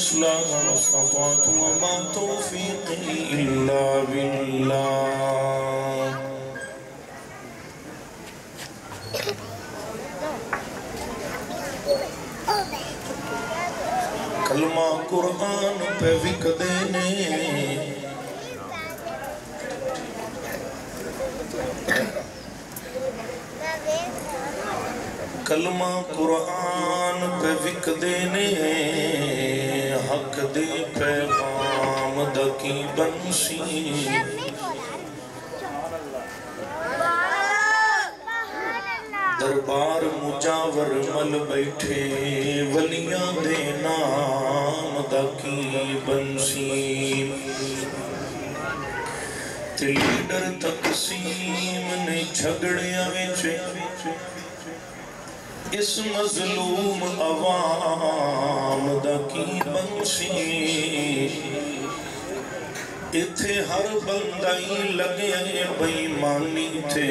الإصلاح ما استطعت وما توفيقي إلا بالله. کلمہ قرآن پہ وک دینے کلمہ قرآن پہ وک دینے حق دے پیغام دکی بنسی دربار مجاور مل بیٹھے ولیاں دے نام دکی بنسی تے لیڈر تقسیم نے جھگڑیاں وچے اس مظلوم عوام دا کی بنسی اتھے ہر بندائی لگے بیمانی تھے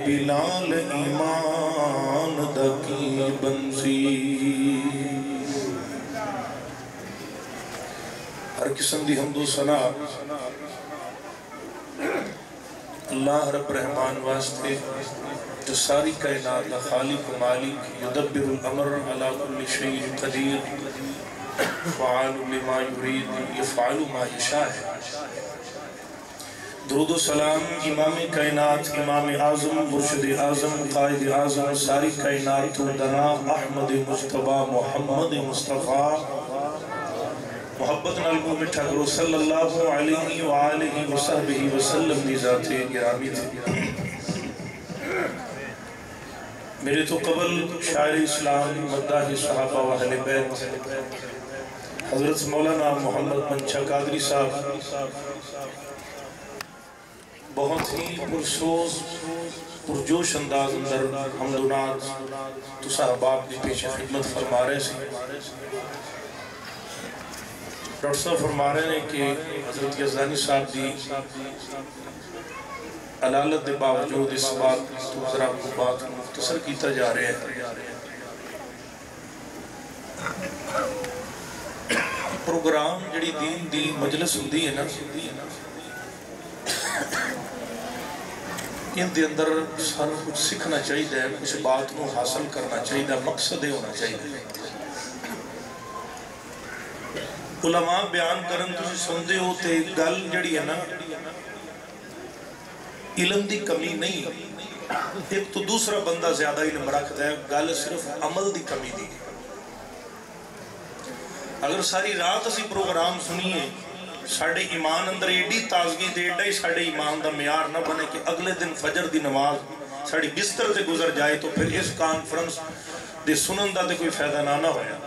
بلال ایمان دا کی بنسی ہر قسم دی حمد و ثنا اللہ رب رحمان واسطے جو ساری کائنات کا خالق و مالک یدبر الامر علی کل شیء قدیر فعال لما یرید یفعل ما یشاء ہے درود و سلام امام کائنات امام اعظم مرشد اعظم قائد اعظم ساری کائنات دنا احمد مجتبی محمد مصطفیٰ محبت نالکو مٹھا کرو صلی اللہ علیہ وآلہ وصحبہ وسلم دی ذات گرامی تھی میرے تو قبل شاعر اسلام مداح صحابہ و اہل بیت حضرت مولانا محمد منشا قادری صاحب بہت ہی پرسوز پرجوش انداز اندر حمد و نعت تو صحاباب کی پیش خدمت فرما رہے سے ڈاکٹر صاحب فرما رہے ہیں کہ حضرت یزدانی صاحب دی علالت دے باوجود اس بات تو ذرا کو بات مختصر کیتا جا رہے ہیں پروگرام جڑی دین دی مجلس ہوندی ہے نا ان دے اندر سارا کچھ سیکھنا چاہیے کچھ بات کو حاصل کرنا چاہیے مقصد ہونا چاہیے علماء بیان کرن تسی سمجھے ہوتے گل جڑی ہے نا علم دی کمی نہیں ایک تو دوسرا بندہ زیادہ علم رکھتا ہے گل صرف عمل دی کمی دی اگر ساری رات اسی پروگرام سنیے ساڑھے ایمان اندر ایڈی تازگی دے ایڈا ہی ساڑھے ایمان دا معیار نہ بنے کہ اگلے دن فجر دی نماز ساڑھی بستر سے گزر جائے تو پھر اس کانفرنس دے سنن دا دے کوئی فائدہ نہ ہویا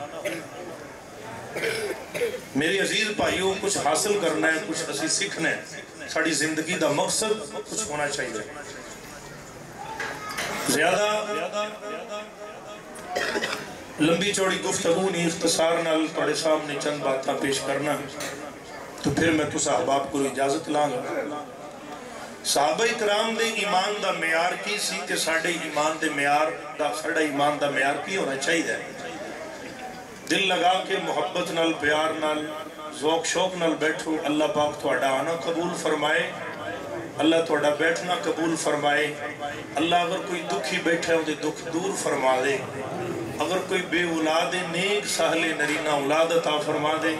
میری عزیز بھائیوں کچھ حاصل کرنا ہے کچھ اسی سیکھنا ہے ساڑھی زندگی دا مقصد کچھ ہونا چاہیے زیادہ لمبی چوڑی گفتگو نہیں اختصار نال پڑے سامنے چند باتاں پیش کرنا تو پھر میں تو صحاباب کو اجازت لانگا صحابہ اکرام دے ایمان دا معیار کی سی کہ ساڑھے ایمان دے معیار دا ساڑھا ایمان دا معیار کی ہونا چاہیے دل لگا کے محبت نال پیار نال ذوق شوق نال بیٹھو اللہ پاک تھوڑا آنا قبول فرمائے اللہ تھوڑا بیٹھنا قبول فرمائے اللہ اگر کوئی دکھی بیٹھے ہو دے دکھ دور فرما دے اگر کوئی بے اولاد نیک سہل نرینہ اولاد عطا فرما دے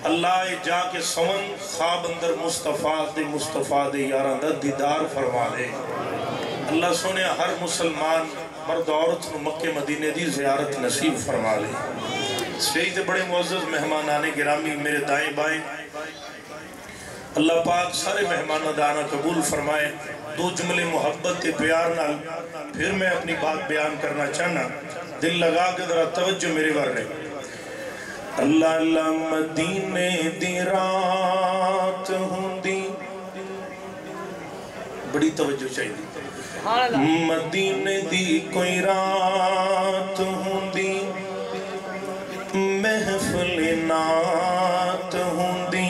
اللہ جا کے سمن خواب اندر مصطفیٰ دے یاران دا دیدار فرما دے اللہ سونے ہر مسلمان مرد عورت مکہ مدینے دی زیارت نصیب فرما لے سٹیج دے بڑے معزز مہمان آنے گرامی میرے دائیں بائیں اللہ پاک سارے مہمان دانا قبول فرمائے دو جملے محبت تے پیار نال پھر میں اپنی بات بیان کرنا چاہنا دل لگا کے ذرا توجہ میرے ورنے اللہ اللہ مدینے دی رات ہوندی بڑی توجہ چاہیے مدینے دی کوئی رات ہوندی محفل نات ہوندی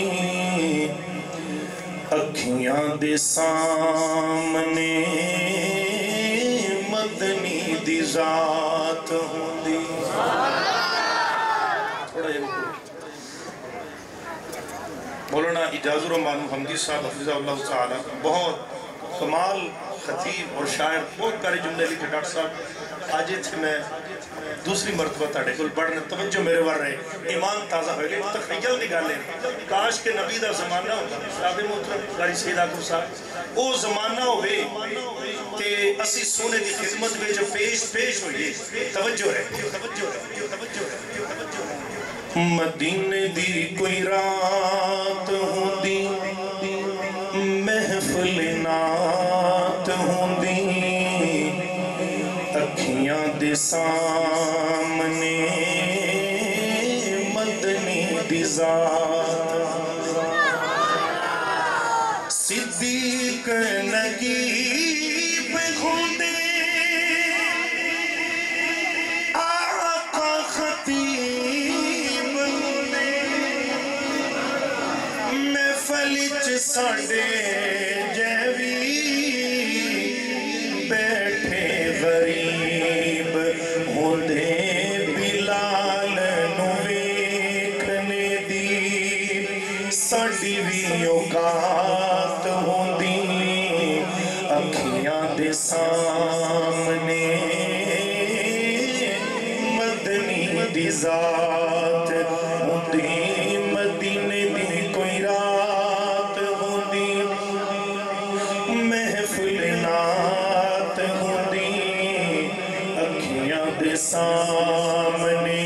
اکھیاں دے سامنے مدنی دی ذات ہوندی مولانا اجاز الرحمان محمدی صاحب حفظہ اللہ تعالی بہت کمال خطیب اور شاعر بہت پیارے جملے لکھے ڈاکٹر صاحب آج تھے میں دوسری مرتبہ تاڑے کل پڑھنے توجہ میرے ور رہے ایمان تازہ ہوئے گئے تخیل نگالے کاش کے نبی دا زمانہ ہوگا صاحب محترم قاری سید آقر صاحب وہ زمانہ ہوئے کہ اسی سونے دی خدمت میں جو پیش ہوئے توجہ ہے مدینے دی کوئی رات ہوں دی محفل نات ہوں دی اکھیاں دے سامنے مدنی دی ذات صدیق نگیب ہوں دے آقا خطیب ہوں دے محفلچ ساڑے جیوی بیٹھے غریب ہوندے بلال نو ویکھنے دی ساڑی بھی اوقات ہوندی اکھیاں دے سامنے مدنی دی ذات ہوندی مدینے دی کوئی رات ہوندی محفل نات ہوندی اکھیاں دے سامنے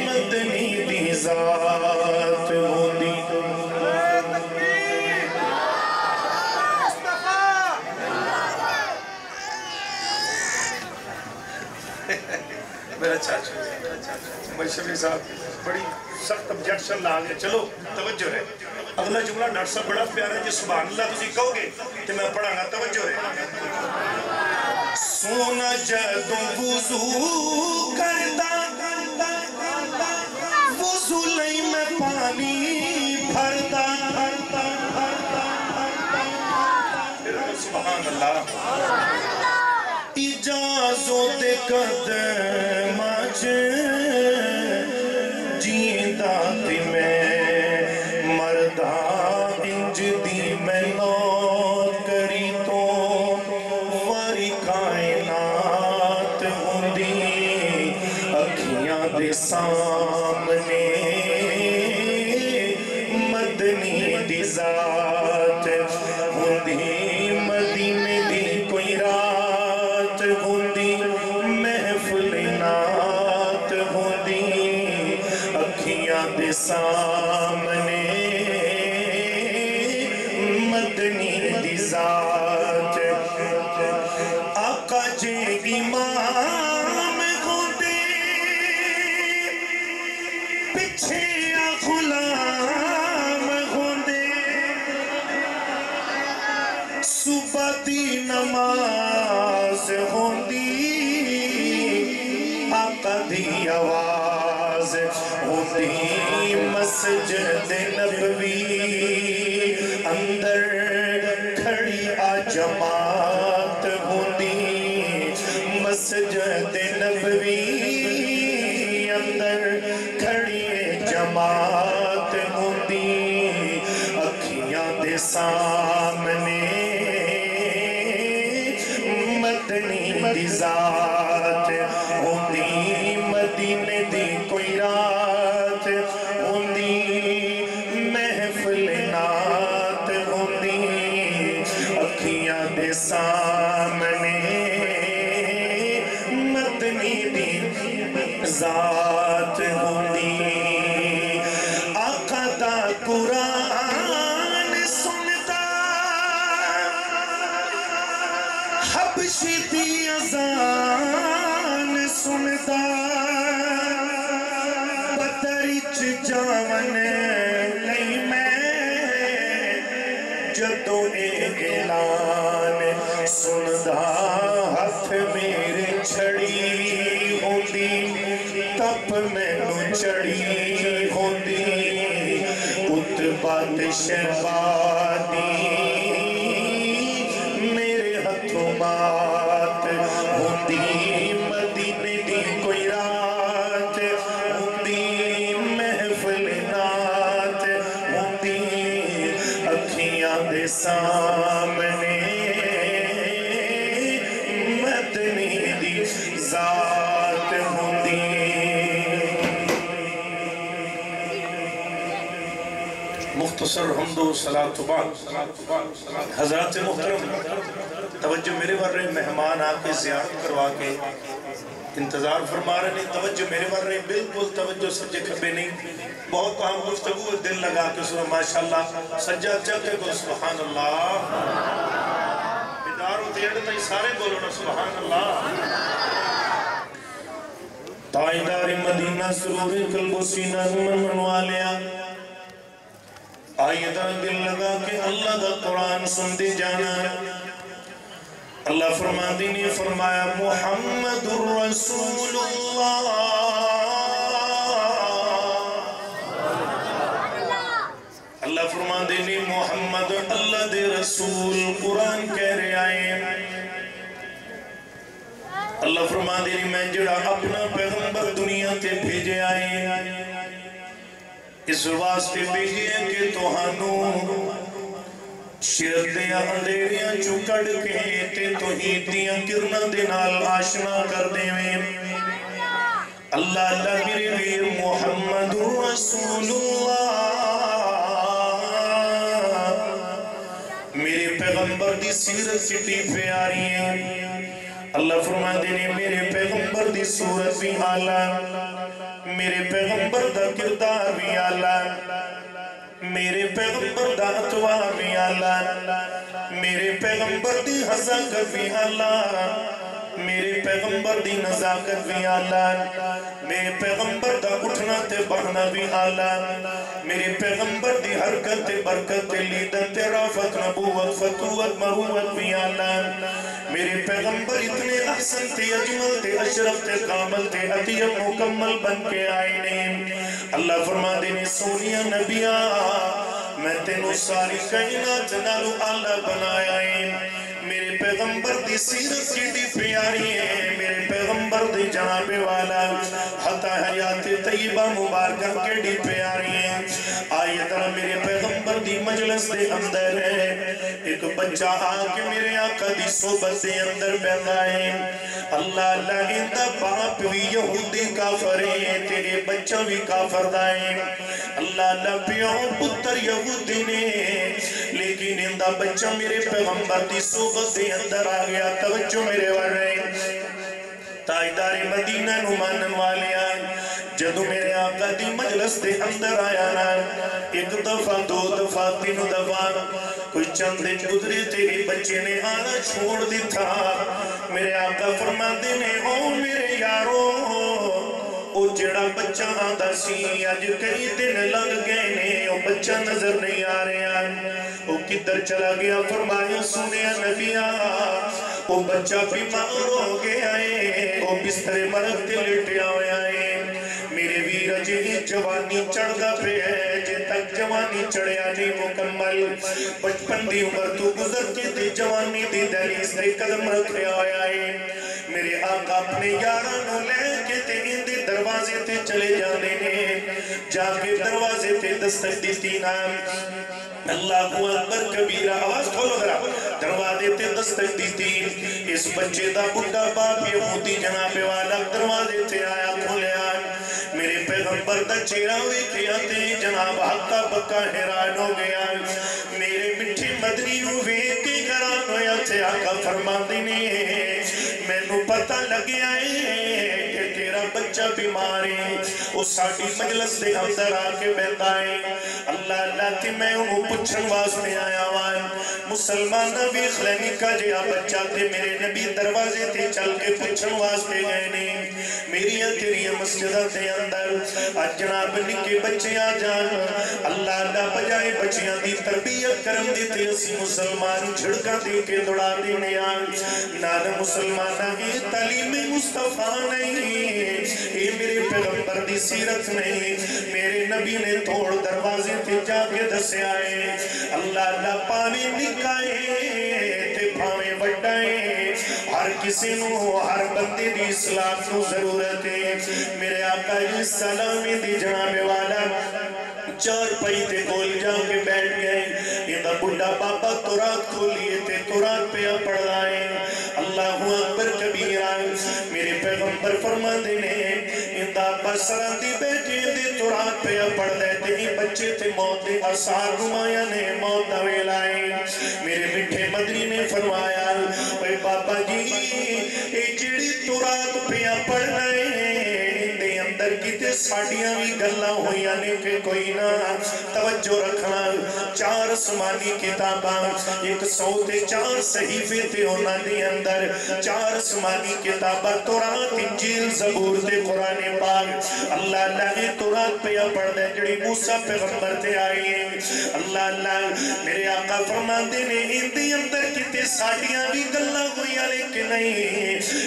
مدنی دی ذات ہوندی میرا چاچا مشرفی صاحب بڑی سخت objection لا گیا چلو توجہ ہے اگلا جملہ ڈاکٹر صاحب بڑا پیارا ہے جی سبحان اللہ تسی کہو گے کہ میں پڑھا گا توجہ ہے سونا جدوں وضو کردا وضو لئی میں پانی بھردا سبحان اللہ اجازو دے قدم آج جیندہ تی میں مردہ انج دی میں نوت کری تو واری کائنات ہوندی اکھیاں دے سامنے مدنی دی ذات ہوندی مدینے دی کوئی رات ہوندی محفل نات ہوندی اکھیاں دے سامنے مدنی دی ذات آقا جے امام ہوندے پچھے غلام ہوندے صبح دی نماز ہوندی آقا دی آواز ہوندی مسجد نبوی اندر کھڑی آ جماعت ہوندی مسجد نبوی اندر کھڑی جماعت ہوندی اکھیاں دے سامنے مدنی دی ذات ہوندی مدینے دی کوئی رات ہوندی محفل نات ہوندی اکھیاں دے سامنے مدنی دی ذات ہوندی آقا دا قرآن سنتا حبشی دی اذان سنتا بطرچ جاون لئی میں جدو اعلان سندا ہاتھ میرے چھڑی ہوندی تپ مینوں چڑی ہوندی اتبا شہبانی میرے ہتھوں بات ہوندی مدینے دی کوئی رات ہوندی محفل نات دے سامنے مدنی دی ذات ہوندی مختصر حمد و صلاۃ و بعد حضرات محترم توجہ میرے بر رہے مہمان آ کے زیارت کروا کے انتظار فرما رہے ہیں توجہ میرے بر رہے بالکل توجہ سجے کھبے نہیں بہت کام گفتگو دل لگا کے سنو ماشاءاللہ سجاد چل کے بول سبحان اللہ ادارو دیڑ تائی سارے بولو نا سبحان اللہ تائیدار مدینہ سرور قلب و سینہ من والیا آئیے در دل لگا کہ اللہ دا قرآن سن دے جانا اللہ فرما دینی فرمایا محمد الرسول اللہ اللہ فرما دینی محمد اللہ دے رسول قرآن کہہ رہے آئے اللہ فرما دینی میں جڑا اپنا پیغمبر دنیا تے بھیجے آئے اس واسطے بھیجے کہ توہانوں شرطیاں اندھیریاں چکڑ کے تے توحیدیاں کرنا دینال آشنا کر دے میں اللہ اللہ میرے ویر محمد رسول اللہ میرے پیغمبر دی سیرت کتنی پیاری ہے اللہ فرما دینے میرے پیغمبر دی صورت بھی اعلیٰ میرے پیغمبر دا کردار بھی اعلیٰ میرے پیغمبر دا اتوار بھی اعلیٰ میرے پیغمبر دی حضاقت بھی اعلیٰ میرے پیغمبر دی نزاکت بھی اعلیٰ میرے پیغمبر دا اٹھنا تے بڑھنا بھی اعلیٰ میرے پیغمبر دی حرکت تے برکت تے لیدت تے رافت نبوت فتوت مروت بھی اعلیٰ میرے پیغمبر اتنے احسن تے اجمل تے اشرف تے کامل تے عطیب مکمل بن کے آئے نے اللہ فرما دینے سونیا نبیہ میں تینوں ساری کائنات نالو آلہ بنایا ہے میرے پیغمبر دی سیرت کی پیاری ہے میرے پیغمبر دی جناب والا حتی حیات طیبہ مبارکہ کی پیاری ہے آئیے طرح میرے پیغمبر دی مجلس دے اندر ہے ایک بچہ آکے میرے آقا دی صحبت دے اندر بیٹھا ہے اللہ اللہ اندہ باپ بھی یہودی کافر ہے تیرے بچہ بھی کافر دائیں اللہ اللہ پیوں پتر یہودی نے لیکن اندہ بچہ میرے پیغمبر دی صحبت دے اندر آگیا توجہ میرے ورے تائیدار مدینہ نمانن والے آئے جدو میرے آقا دی مجلس دے اندر آیا نا ایک دفعہ دو دفعہ تین دفعہ کوئی چند دن گزرے تیرے بچے نے آنا چھوڑ دی تھا میرے آقا فرما دینے او میرے یارو او جڑا بچہ آدھا سی آج کئی دن لگ گئے نے او بچہ نظر نہیں آ رہے ہیں او کدھر چلا گیا فرمایا سنیا نبیہ او بچہ بیمار ہو گیا ہے او بستر مرگ تے لیٹیا ہویا ہے میرے ویر جی جوانی چڑھ دا پہ ہے جے تک جوانی چڑھیا نہیں مکمل بچپن دی عمر تو گزر کے دی جوانی دی دہلیز دے قدم رکھیا ہویا ہے میرے آقا اپنے یارانوں لے کے تے اندے دروازے تے چلے جانے نے جا کے دروازے تے دستک دیتی نام اللہ کو اکبر کبیرہ آواز کھولو ذرا دروازے تے دستک دیتی اس بچے دا بڑھا باپ یہودی جناب والا دروازے تے آیا کھولے آئے میرے پیغمبر دا چہرہ ہوئے کیا تے جناب حقا بکا حیران ہو گیا میرے مٹھی مدنی ہوئے کے گران ہویا تے آقا فرما دینے میں نو پتہ لگے آئے کہ تیرا بچہ بیماری اس ساٹھی مجلس دے اندر آکے بیتائے اللہ اللہ تی میں انہوں پچھن واسطے آیا وائے مسلمان نبی خلینی کا جیا بچہ تے میرے نبی دروازے تے چل کے پچھن واسطے گئے نہیں میری تیری مسجدہ دے اندر آج جناب نکے بچے آ جان اللہ اللہ بجائے بچیاں دی تربیت کرم دیتے اسی مسلمان جھڑکا دے کے دڑا دینے آن نانا مسلمان یہ تعلیم مصطفیٰ نہیں یہ میرے پیغمبر دی سیرت نہیں میرے نبی نے توڑ دروازے تے جا کے دسے آئے اللہ اللہ پاوے نکائے تے پاوے بڑھائے ہر کسی نو ہر بندے دی اسلام نو ضرورت ہے میرے آقا سلامی دی جناب والا چار پائی تے کول جا کے بیٹھ گئے یہ دا بڑھا بابا تورات کھولیے تے تورات پہ پڑھ لائے اللہ اکبر کبیرہ میرے پیغمبر فرما دینے اندہ بسرہ دی بیٹے دے تورات پہ پڑھ لیتے ہی بچے تے موت دے آثار نمایاں نے موت دوے لائے میرے مٹھے مدنی نے فرمایا اے بابا جی اے جڑی تورات پہ پڑھ رہے ہیں دے اندر کتے ساڑیاں بھی گلہ ہوئی آنے کے کوئی نہ توجہ رکھنا 4 آسمانی کتاباں 104 صحیفے تے ہونا دے اندر 4 آسمانی کتاباں تورات انجیل زبور تے قرآن پاک اللہ اللہ تورات پہ پڑھ دے جڑی موسیٰ پیغمبر تے آئی ہیں اللہ اللہ میرے آقا فرماندے نے اندی اندر کتے ساڑیاں بھی گلہ ہوئی آنے کے نہیں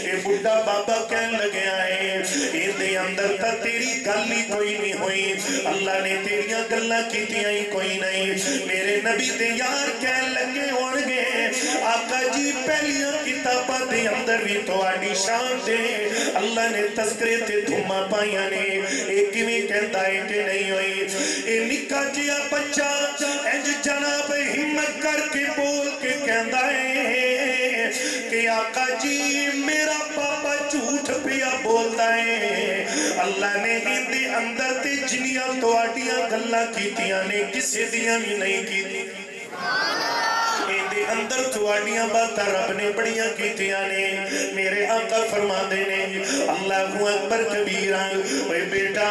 اے بڑھا بابا کہن لگے آئے اندی اندر تا تیری گلی کوئی نہیں ہوئی اللہ نے تیریاں گلہ کیتیاں ہی کوئی نہیں میرے نبی دے یار کہن لگے ہونگے آقا جی پہلیاں کتاباں دے اندر بھی تو آنی شان دے اللہ نے تذکرے تے دھما پائیاں نے ایک میں کہتا ہے کہ نہیں ہوئی اے نکا جیا بچہ انج جناب ہمت کر کے بول کے کہتا ہے کہ آقا جی میرا پاپا جھوٹ پیا بولتا ہے اللہ نے اندے اندر تے جنیاں تو آٹیاں گلہ کیتیاں نے کسے دیاں بھی نہیں کی اندر تھوڑیاں باتاں رب نے بڑیاں کیتیاں نے میرے آقا فرما دینے اللہ اکبر کبیرہ اے بیٹا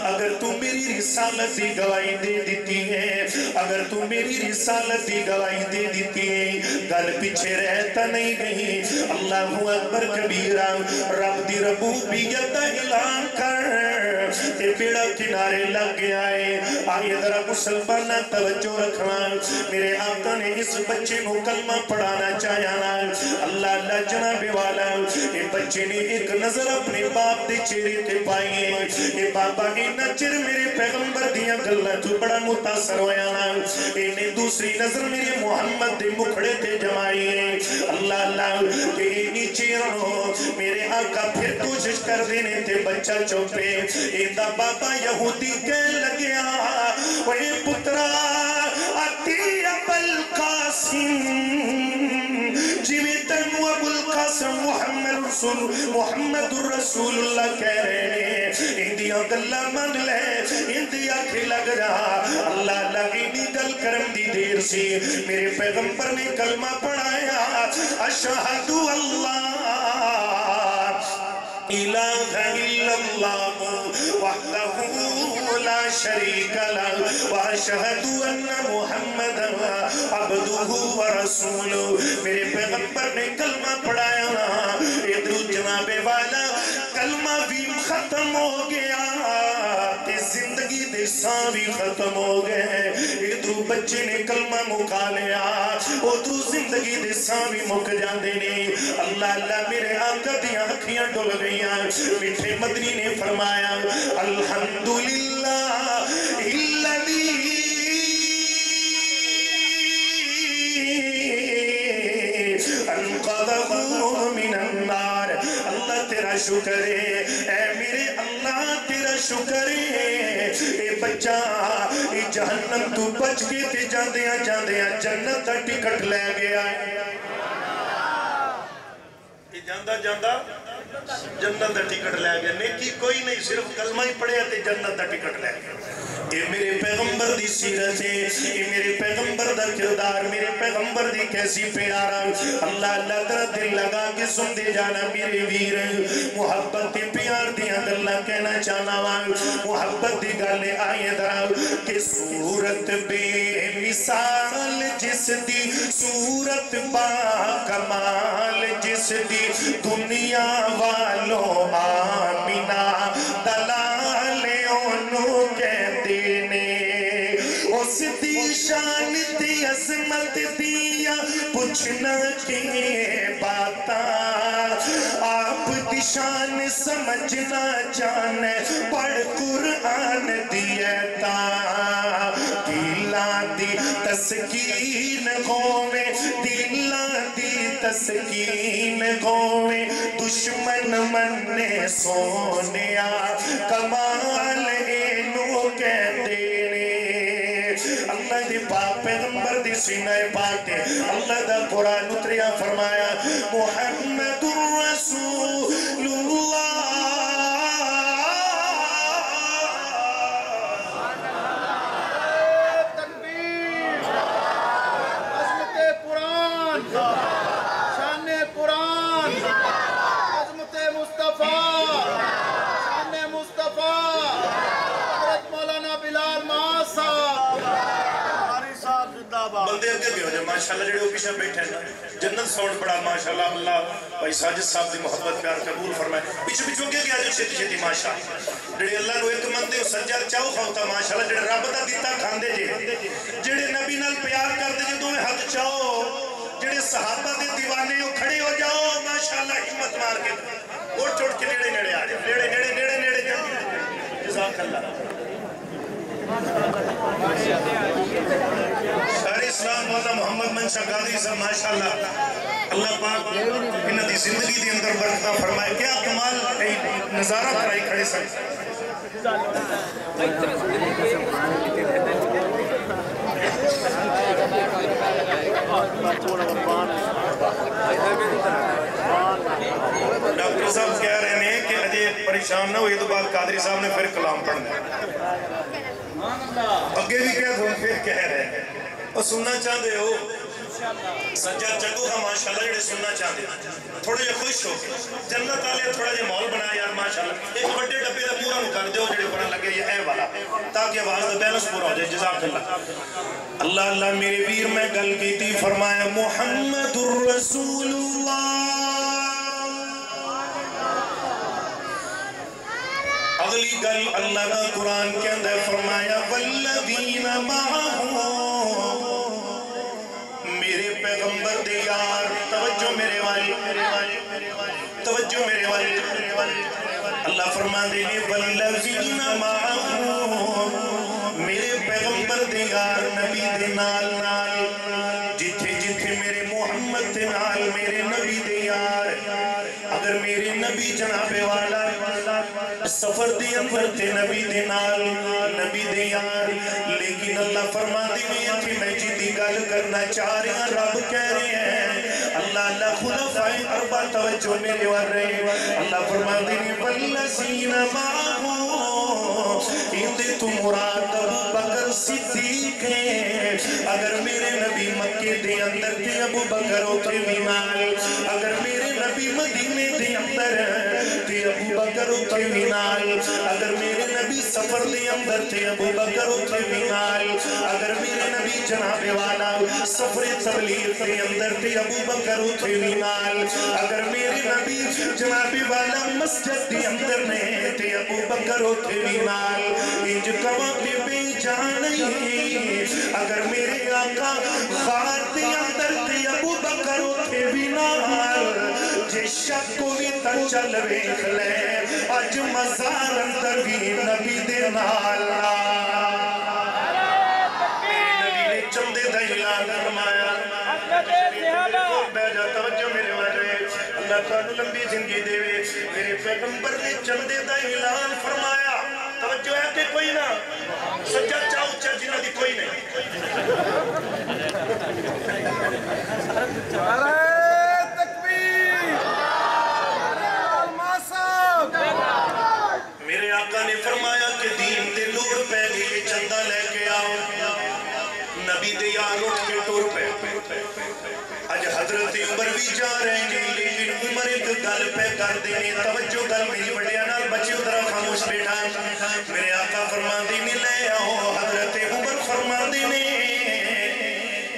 اگر تو میری رسالت دی گواہی دے دیتی ہے اگر تو میری رسالت دی گواہی دے دیتی ہے گل پیچھے رہتا نہیں گئی اللہ اکبر کبیرہ رب دی ربوبیت اعلان کر تے بیڑا کنارے لگ گیا ہے آئے ذرا مسلمانہ توجہ رکھنا میرے آقا نے اس بچے کو کلمہ پڑھانا چاہیانا اللہ اللہ جناب والا یہ بچے نے ایک نظر اپنے باپ دے چہرے تے پائی ہے یہ بابا کی نچر میرے پیغمبر دیا گلہ تو بڑا متاثر ہویانا انہیں دوسری نظر میرے محمد دے مکھڑے تے جمائی ہے اللہ اللہ کہ نیچے رہو میرے آقا پھر کوشش کر دینے تے بچہ چوپے ایدہ بابا یہودی کہہ لگیا وہی پترہ آتی ابو القاسم جیوے تنو ابو القاسم محمد الرسول اللہ کہہ رہے ہیں اندیا گلہ من لے اندیا کھلگ رہا اللہ لگینی گل کرم دی دیر سی میرے پیغمبر نے کلمہ پڑھایا اشہد اللہ الہ الا اللہ وحدہ لا شریک لہ واشہد ان محمد عبدہ ورسولہ میرے پیغمبر نے کلمہ پڑھایا ادھر جناب والا کلمہ بھی ختم ہو گیا تے زندگی دے ساں بھی ختم ہو گئے ادھر بچے نے کلمہ مکا لیا ادھر زندگی دے ساں بھی مک جاندے نے اللہ اللہ میرے آقا دیا اکھیاں ڈول گئیاں میٹھے مدنی نے فرمایا الحمدللہ الذی انقذہ من النار اللہ تیرا شکر ہے اے میرے اللہ تیرا شکر ہے اے بچہ اے جہنم تو بچ کے تے جاندیاں جنت دا ٹکٹ لے گیا اے جاندہ جنت دا ٹکٹ لے گیا نیکی کوئی نہیں صرف کلمہ ہی پڑھے تے جنت دا ٹکٹ لے گیا اے میرے پیغمبر دی سیرت ہے اے میرے پیغمبر دا کردار میرے پیغمبر دی کیسی پیارا اللہ اللہ ترہ دل لگا کے سن دے جانا میرے ویر محبت دی پیار دیا اللہ کہنا چاہنا وان محبت دی گالے آئے درہ کہ صورت بے مثال جس دی صورت با کمال جس دی دنیا والوں آمینہ دلالے انہوں کہتے نے اس دی شان دی عظمت دیا پوچھنا کی باتا آپ دی شان سمجھنا جانے پڑھ قرآن دیتا دلان دی تسکین ہوئے دلان دی تسکین ہوئے دشمن من سونیا کمال اینو کہتے نے اللہ دی پاک پیغمبر دی سینہ پاک تے اللہ دا قرآن اتریا فرمایا محمد رسول اللہ بندے اگے بھی ہو جائے ماشاءاللہ جڑے وہ پیچھے بیٹھے ہیں جنت ساؤنڈ بڑا ماشاءاللہ اللہ بھائی ساجد صاحب دی محبت پیار قبول فرمائے پیچھے پیچھے اگے بھی آجو چھتی چھتی ماشاءاللہ جڑے اللہ نو ایک مندے سجاد چاہو کھاؤتا ماشاءاللہ جڑے رب دا دیتا کھاندے جے جڑے نبی نال پیار کر دے جے دوئے ہاتھ چاہو جڑے صحابہ دے دیوانے ہو کھڑے ہو جاؤ ماشاءاللہ حکمت مار کے اور چھوڑ کے نیڑے نیڑے آ جائے نیڑے نیڑے نیڑے نیڑے جائے جزاک اللہ شہر اسلام مولا محمد منشا قادری صاحب ماشاءاللہ اللہ پاک انہاں دی زندگی دی اندر برکتہ فرمائے کیا کمال نظارہ کرائی کھڑے سکتے ڈاکٹر صاحب کہہ رہے ہیں کہ اجے پریشان نہ ہوئے تو بعد قادری صاحب نے پھر کلام پڑھنا اگے بھی کہہ دوں پھر کہہ رہے ہیں اور سننا چاہتے ہو سجاد جگو کا ماشاءاللہ جڑے سننا چاہتے ہیں تھوڑے جے خوش ہو جنت آلے تھوڑا جے مول بنا یار ماشاءاللہ ایک بڑے ڈبے دا پورا کر دیو جڑے پڑھن لگے یہ اے والا تاکہ آواز دا بیلنس پورا ہو جائے جزاک اللہ اللہ اللہ میرے ویر میں گل کی تھی فرمایا محمد الرسول اللہ اگلی گل اللہ کا قرآن کے اندر فرمایا والذین معہو میرے پیغمبر دے یار توجہ میرے والی توجہ میرے والی اللہ فرما دینے والذین معہو میرے پیغمبر دے یار نبی دے نال جتھے جتھے میرے محمد دے نال میرے نبی دے یار اگر میرے نبی جناب والا سفر دی اندر تے نبی دے نال نبی دے یار لیکن اللہ فرما دینے کہ میں جدی گل کرنا چاہ رہے ہیں رب کہہ رہے ہیں اللہ خلفاء اربع توجہ میرے ور رہے اللہ فرما دینے والذین معہو اندے تو مراد ابو بکر صدیق ہے اگر میرے نبی مکے دے اندر تے ابو بکر اترے نال اگر میرے نبی مدینے دے اندر تے ابو بکر اترے نال اگر میرے نبی سفر دے اندر تے ابو بکر اترے نال اگر میرے نبی جناب والا سفر تبلیغ دے اندر تے ابو بکر اترے نال اگر میرے نبی جناب والا مسجد دے اندر نے تے ابو بکر اترے نال انج کوا کے بے جان اگر میرے آقا غار دے اندر تے ابو بکر اترے نال جے شک کوئی تا چل ویکھ لے اج مزار اندر بھی نبی دے نال نبی نے چندے دا اعلان فرمایا بیجا توجہ میرے والے اللہ تعالیٰ لمبی زندگی دے میرے پیغمبر نے چندے دا اعلان فرمایا توجہ ہے کہ کوئی نہ سجاد چاہو چاہ جنہ دی کوئی نہیں میرے آقا نے فرمایا کہ دین دے لوڑ پہ گئی چندہ لے کے آؤ نبی دے یار اٹھ کے ٹور پہ آج حضرت عمر بھی جا رہے ہیں لیکن عمر ایک گل پہ کر دینے توجہ گل میری بڑیا نال بچے ادھر خاموش بیٹھا میرے آقا فرما دینے لے آؤ حضرت عمر فرما دینے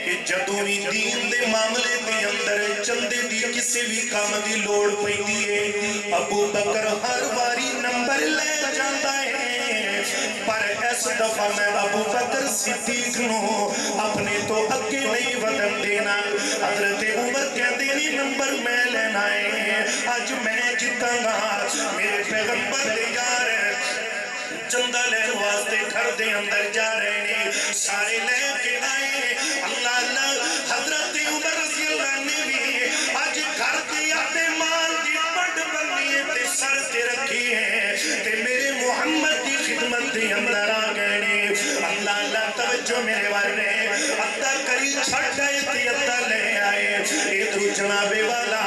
کہ جدوی دین دے معاملے دے اندر چندے دی کسی بھی کام دی لوڑ پئی دیئے ابو بکر ہر باری نمبر لے جاتا ہے پر اس دفعہ میں ابو بکر صدیق نو اپنے تو اگے نہیں ودن دینا حضرت عمر کہتے نہیں نمبر میں لینا ہے آج میں جتا گا میرے پیغمبر دے یار چندہ لین واسطے گھر دے اندر جا رہے ہیں سارے لے کے آئے اللہ اللہ حضرت عمر رضی اللہ نے بھی آج گھر دے آتے مال دی پڑھ بنیے تے سر تے رکھی ہے تے میرے محمد کی خدمت دے اندر آ گئے اللہ اللہ توجہ میرے والے اللہ قریب چھڑ گئے تے ادا لے آئے ادھر جناب والا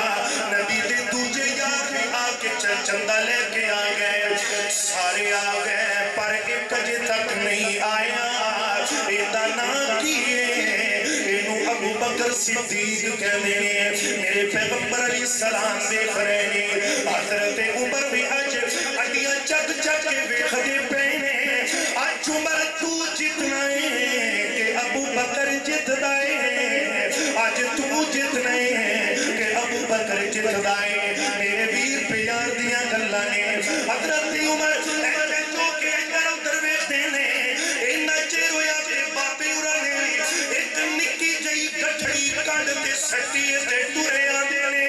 نبی دے دوجے یار بھی آ کے چندہ لے کے آ گئے سارے آ گئے پر ایک اجے تک نہیں آیا ایدہ نہ کیے انہوں ابو بکر صدیق کہنے میرے پیغمبر علیہ السلام دیکھ رہے ہیں حضرت عمر بھی اج اڈیاں چک چک کے ویکھدے پہنے اج عمر تو جتنا ہے کہ ابو بکر جتنا ہے اج تو جتنا ہے کہ ابو بکر جتنا ہے میرے ویر پیار دیا گلہ نے حضرت عمر ایسے جو کہ ادھر ادھر ویکھدے نے اینا چیر ہویا کہ باپے اڑانے ایک نکی جئی گٹھڑی کانڈ تے سٹی تے ٹورے آندے نے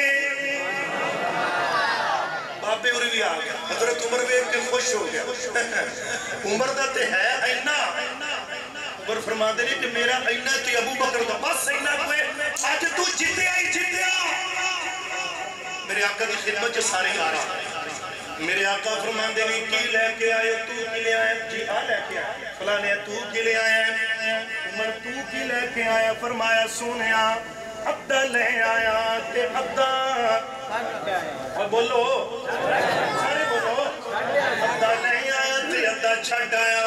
باپے اڑی بھی آ گیا حضرت عمر ویکھ کے خوش ہو گیا عمر دا تے ہے اینا عمر فرما دے کہ میرا اینا تے ابو بکر دا بس اینا کوئے آج تو جتے آئی جتے آ میرے آقا دی خدمت جو سارے آ رہا میرے آقا فرما دے کی لے کے آئے تو کی لے آئے جی آ لے کے آئے فلانے تو کی لے آئے عمر تو کی لے کے آیا فرمایا سونیا عبدہ لے آیا تے عبدہ بولو سارے بولو عبدہ لے آیا تے عبدہ چھڑ آیا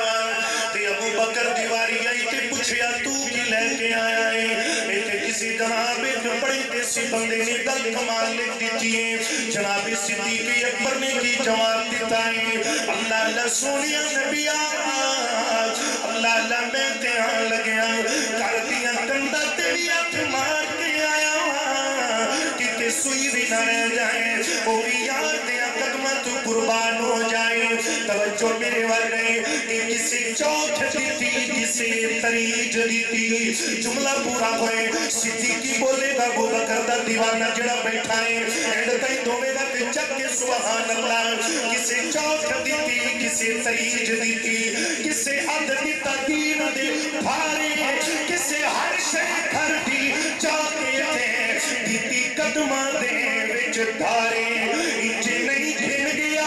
تے ابو بکر دیواری آئی تے پوچھیا تو کی لے کے آیا ہے تے کسی جناب جو بڑی تیسی بندے نے گل کمال لکھ دیتی ہے جناب صدیق اکبر نے کی جواب دیتا ہے اللہ اللہ سونیا نبی اللہ اللہ میں تیہاں لگیا کر دیا کندہ تیری ات مار کے آیا کہ سوئی بھی نہ رہ جائے وہ بھی یار دیا قدمہ تو قربان ہو جائے توجہ میرے والے کہ کسی چوک دیتی کسی تریج دیتی جملہ پورا ہوئے صدیقی بولے گا ابو بکر دا دیوانہ جڑا بیٹھا ہے اینڈ تائی دوے گا تے چک کے سبحان اللہ کسی چوک دیتی کسی تریج دیتی کسی عد دیتا دین دے بھارے کسی ہر شہر گھر دی چاہتے تھے دیتی قدمہ دے وچ دھارے انجے نہیں گھن گیا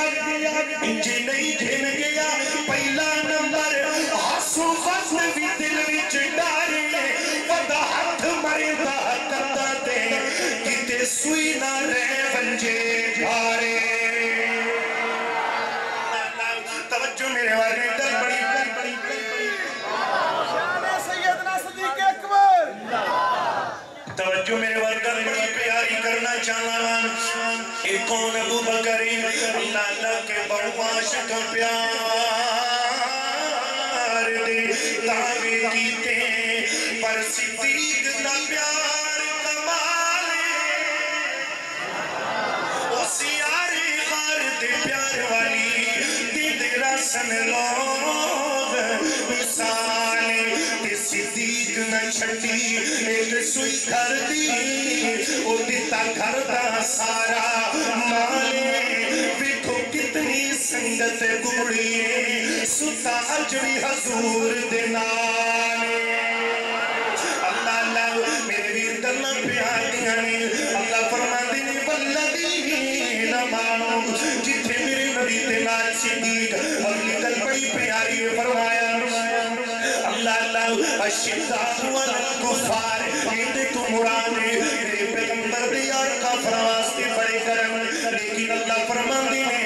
انجے نہیں گھن گیا پہلا نمبر حسو وقت بھی دل وچ ڈارے ودا ہاتھ مرے دا کرتا دے کتے سوئی نہ رہ ونجے بھارے توجہ میرے والے در بڑی بڑی شان سیدنا صدیق اکبر توجہ میرے والدہ بڑی پیاری کرنا چاہنا ایک کون ابو بکری اللہ اللہ کے بڑو عاشق پیار دے دعوے کیتے پر صدیق دا پیار کمالے اس یار غار دے پیار والی دید رسن لوگ مثالے تے صدیق نہ چھٹی ایک سوئی گھر دی او دیتا گھر دا سارا مالے ویکھو کتنی سنگت گوڑیے ستا اجڑی حضور دے نالے اللہ اللہ میرے ویر گلنا پیاریاں نے اللہ فرما دینے والذین آمنوا جتھے میرے نبی دے نال صدیق اگلی گل بڑی پیاری فرمایا اللہ اللہ اشداء والکفار ایدے تو مرانے میرے پیغمبر دے یار کافر واسطے بڑے کرم لیکن اللہ فرما دینے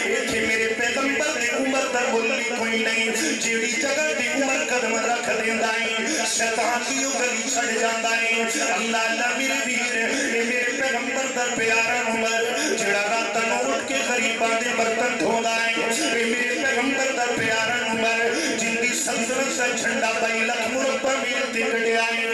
ایتھے میرے پیغمبر دے عمر دا بولی کوئی نہیں جیڑی جگہ دے عمر قدم رکھ دیندائیں شیطان دیو گلی چھڑ جاندائیں اللہ اللہ میرے ویر میرے پیغمبر دا پیارا عمر جڑا راتاں اٹھ کے غریباں دے برتن دھوندائیں میرے پیغمبر دا پیارا عمر جن دی سلطنت دا جھنڈا بائی لکھ مربع میل تے کڑے آئے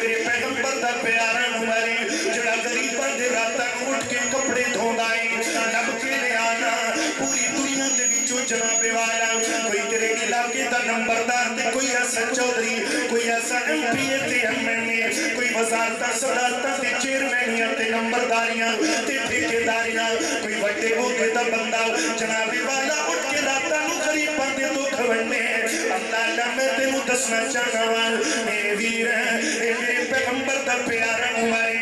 میرے پیغمبر دا پیارا عمر جڑا غریباں دے راتاں اٹھ کے کپڑے دھوندائیں نب کے لے آنا پوری دنیا دے وچوں جناب والا کوئی تیرے علاقے دا نمبردار تے کوئی ایسا چودھری کوئی ایسا ایم پی اے تے ایم این اے کوئی وزارتہ صدارتہ تے چیئرمینیاں تے نمبرداریاں تے ٹھیکیداریاں کوئی بڑے عہدے دا بندہ جناب والا اٹھ کے راتاں نو غریباں دے دکھ ونڈے اللہ اللہ میں تینوں دسنا چاہنا وا میرے ویر میرے پیغمبر دا پیارا عمر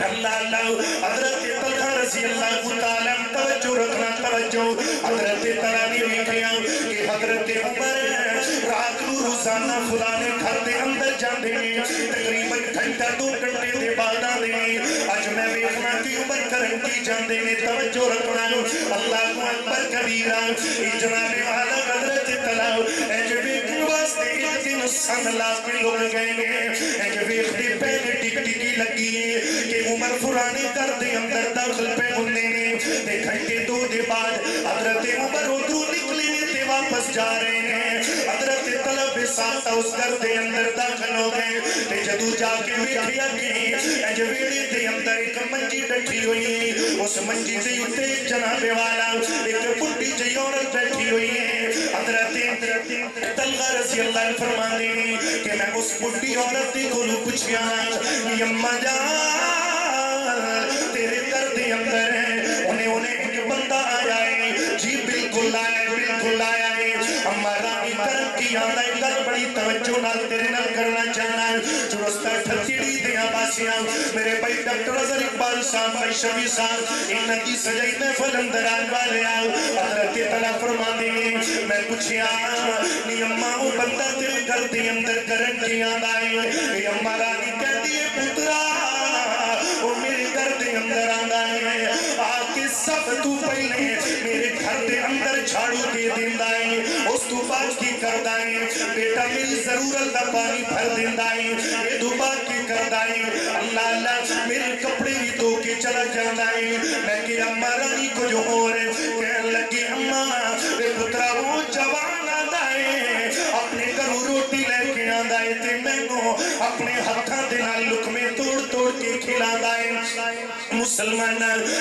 اللہ اللہ حضرت طلحہ رضی اللہ تعالیٰ توجہ رکھنا توجہ حضرت طلحہ نے ویکھیا کہ حضرت عمر رات نو روزانہ فلانے گھر دے اندر جاندے نے تقریباً گھنٹہ 2 گھنٹے دے بعد آندے نے اج میں ویکھنا کہ عمر کرن کی جاندے نے توجہ رکھنا اللہ اکبر کبیرہ جناب والا حضرت طلال اج ویکھن واسطے ایک دن سن لازمی لوگ گئے نے اج ویکھدے پہلے ٹک ٹکی لگی ہے کہ عمر فرانے گھر دے اندر داخل پہ ہوندے نے تے گھنٹے 2 دے بعد حضرت عمر ادھروں نکلے نے تے واپس جا رہے ہیں حضرت طلب ساتھ اس گھر دے اندر داخل ہو گئے تے جدو جا کے ویکھیا کہ اج ویڑے دے اندر ایک منجی ڈٹھی ہوئی ہے اس منجی دے اوتے جناب والا ایک بڈھی جی عورت بیٹھی ہوئی ہے حضرت طلحہ رضی اللہ عنہ فرماتے ہیں کہ میں اس بڈھی عورت دی کولوں پوچھیا اماں جان تیرے گھر دے اندر ہے انہیں ایک بندہ آیا ہے جی بالکل آیا ہے ہمارا کرم کی آدھا گل بڑی توجہ نال تیرے نال کرنا چاہنا ہے جو رستہ ٹھکیڑی دیا باسیاں میرے بھائی ڈاکٹر اظہر اقبال صاحب بھائی شفیع صاحب انہاں دی سجائی محفل اندر آن والے حضرت تعالیٰ فرما دے میں پوچھیا نی اماں وہ بندہ تیرے گھر دے اندر کرن کی آدھا ہے اماں رانی کہتی ہے پترا وہ میرے گھر دے اندر آدھا ہے آکے سب تو پہلے میرے گھر دے اندر جھاڑو دے دیندہ ہے اس تو بات کی کردائیں بیٹا میری ضرورت دا پانی بھر دیندائیں یہ دو بات کی کردائیں اللہ اللہ میرے کپڑے بھی دو کے چلا جاندائیں میں کہ اماں رانی کو جو ہو رہے کہنے لگی اماں اے پترا وہ جوان آدائیں اپنے گھروں روٹی لے کے آدائیں تے میں نو اپنے ہتھاں دے نال لکمے توڑ توڑ کے کھلا دائیں مسلمان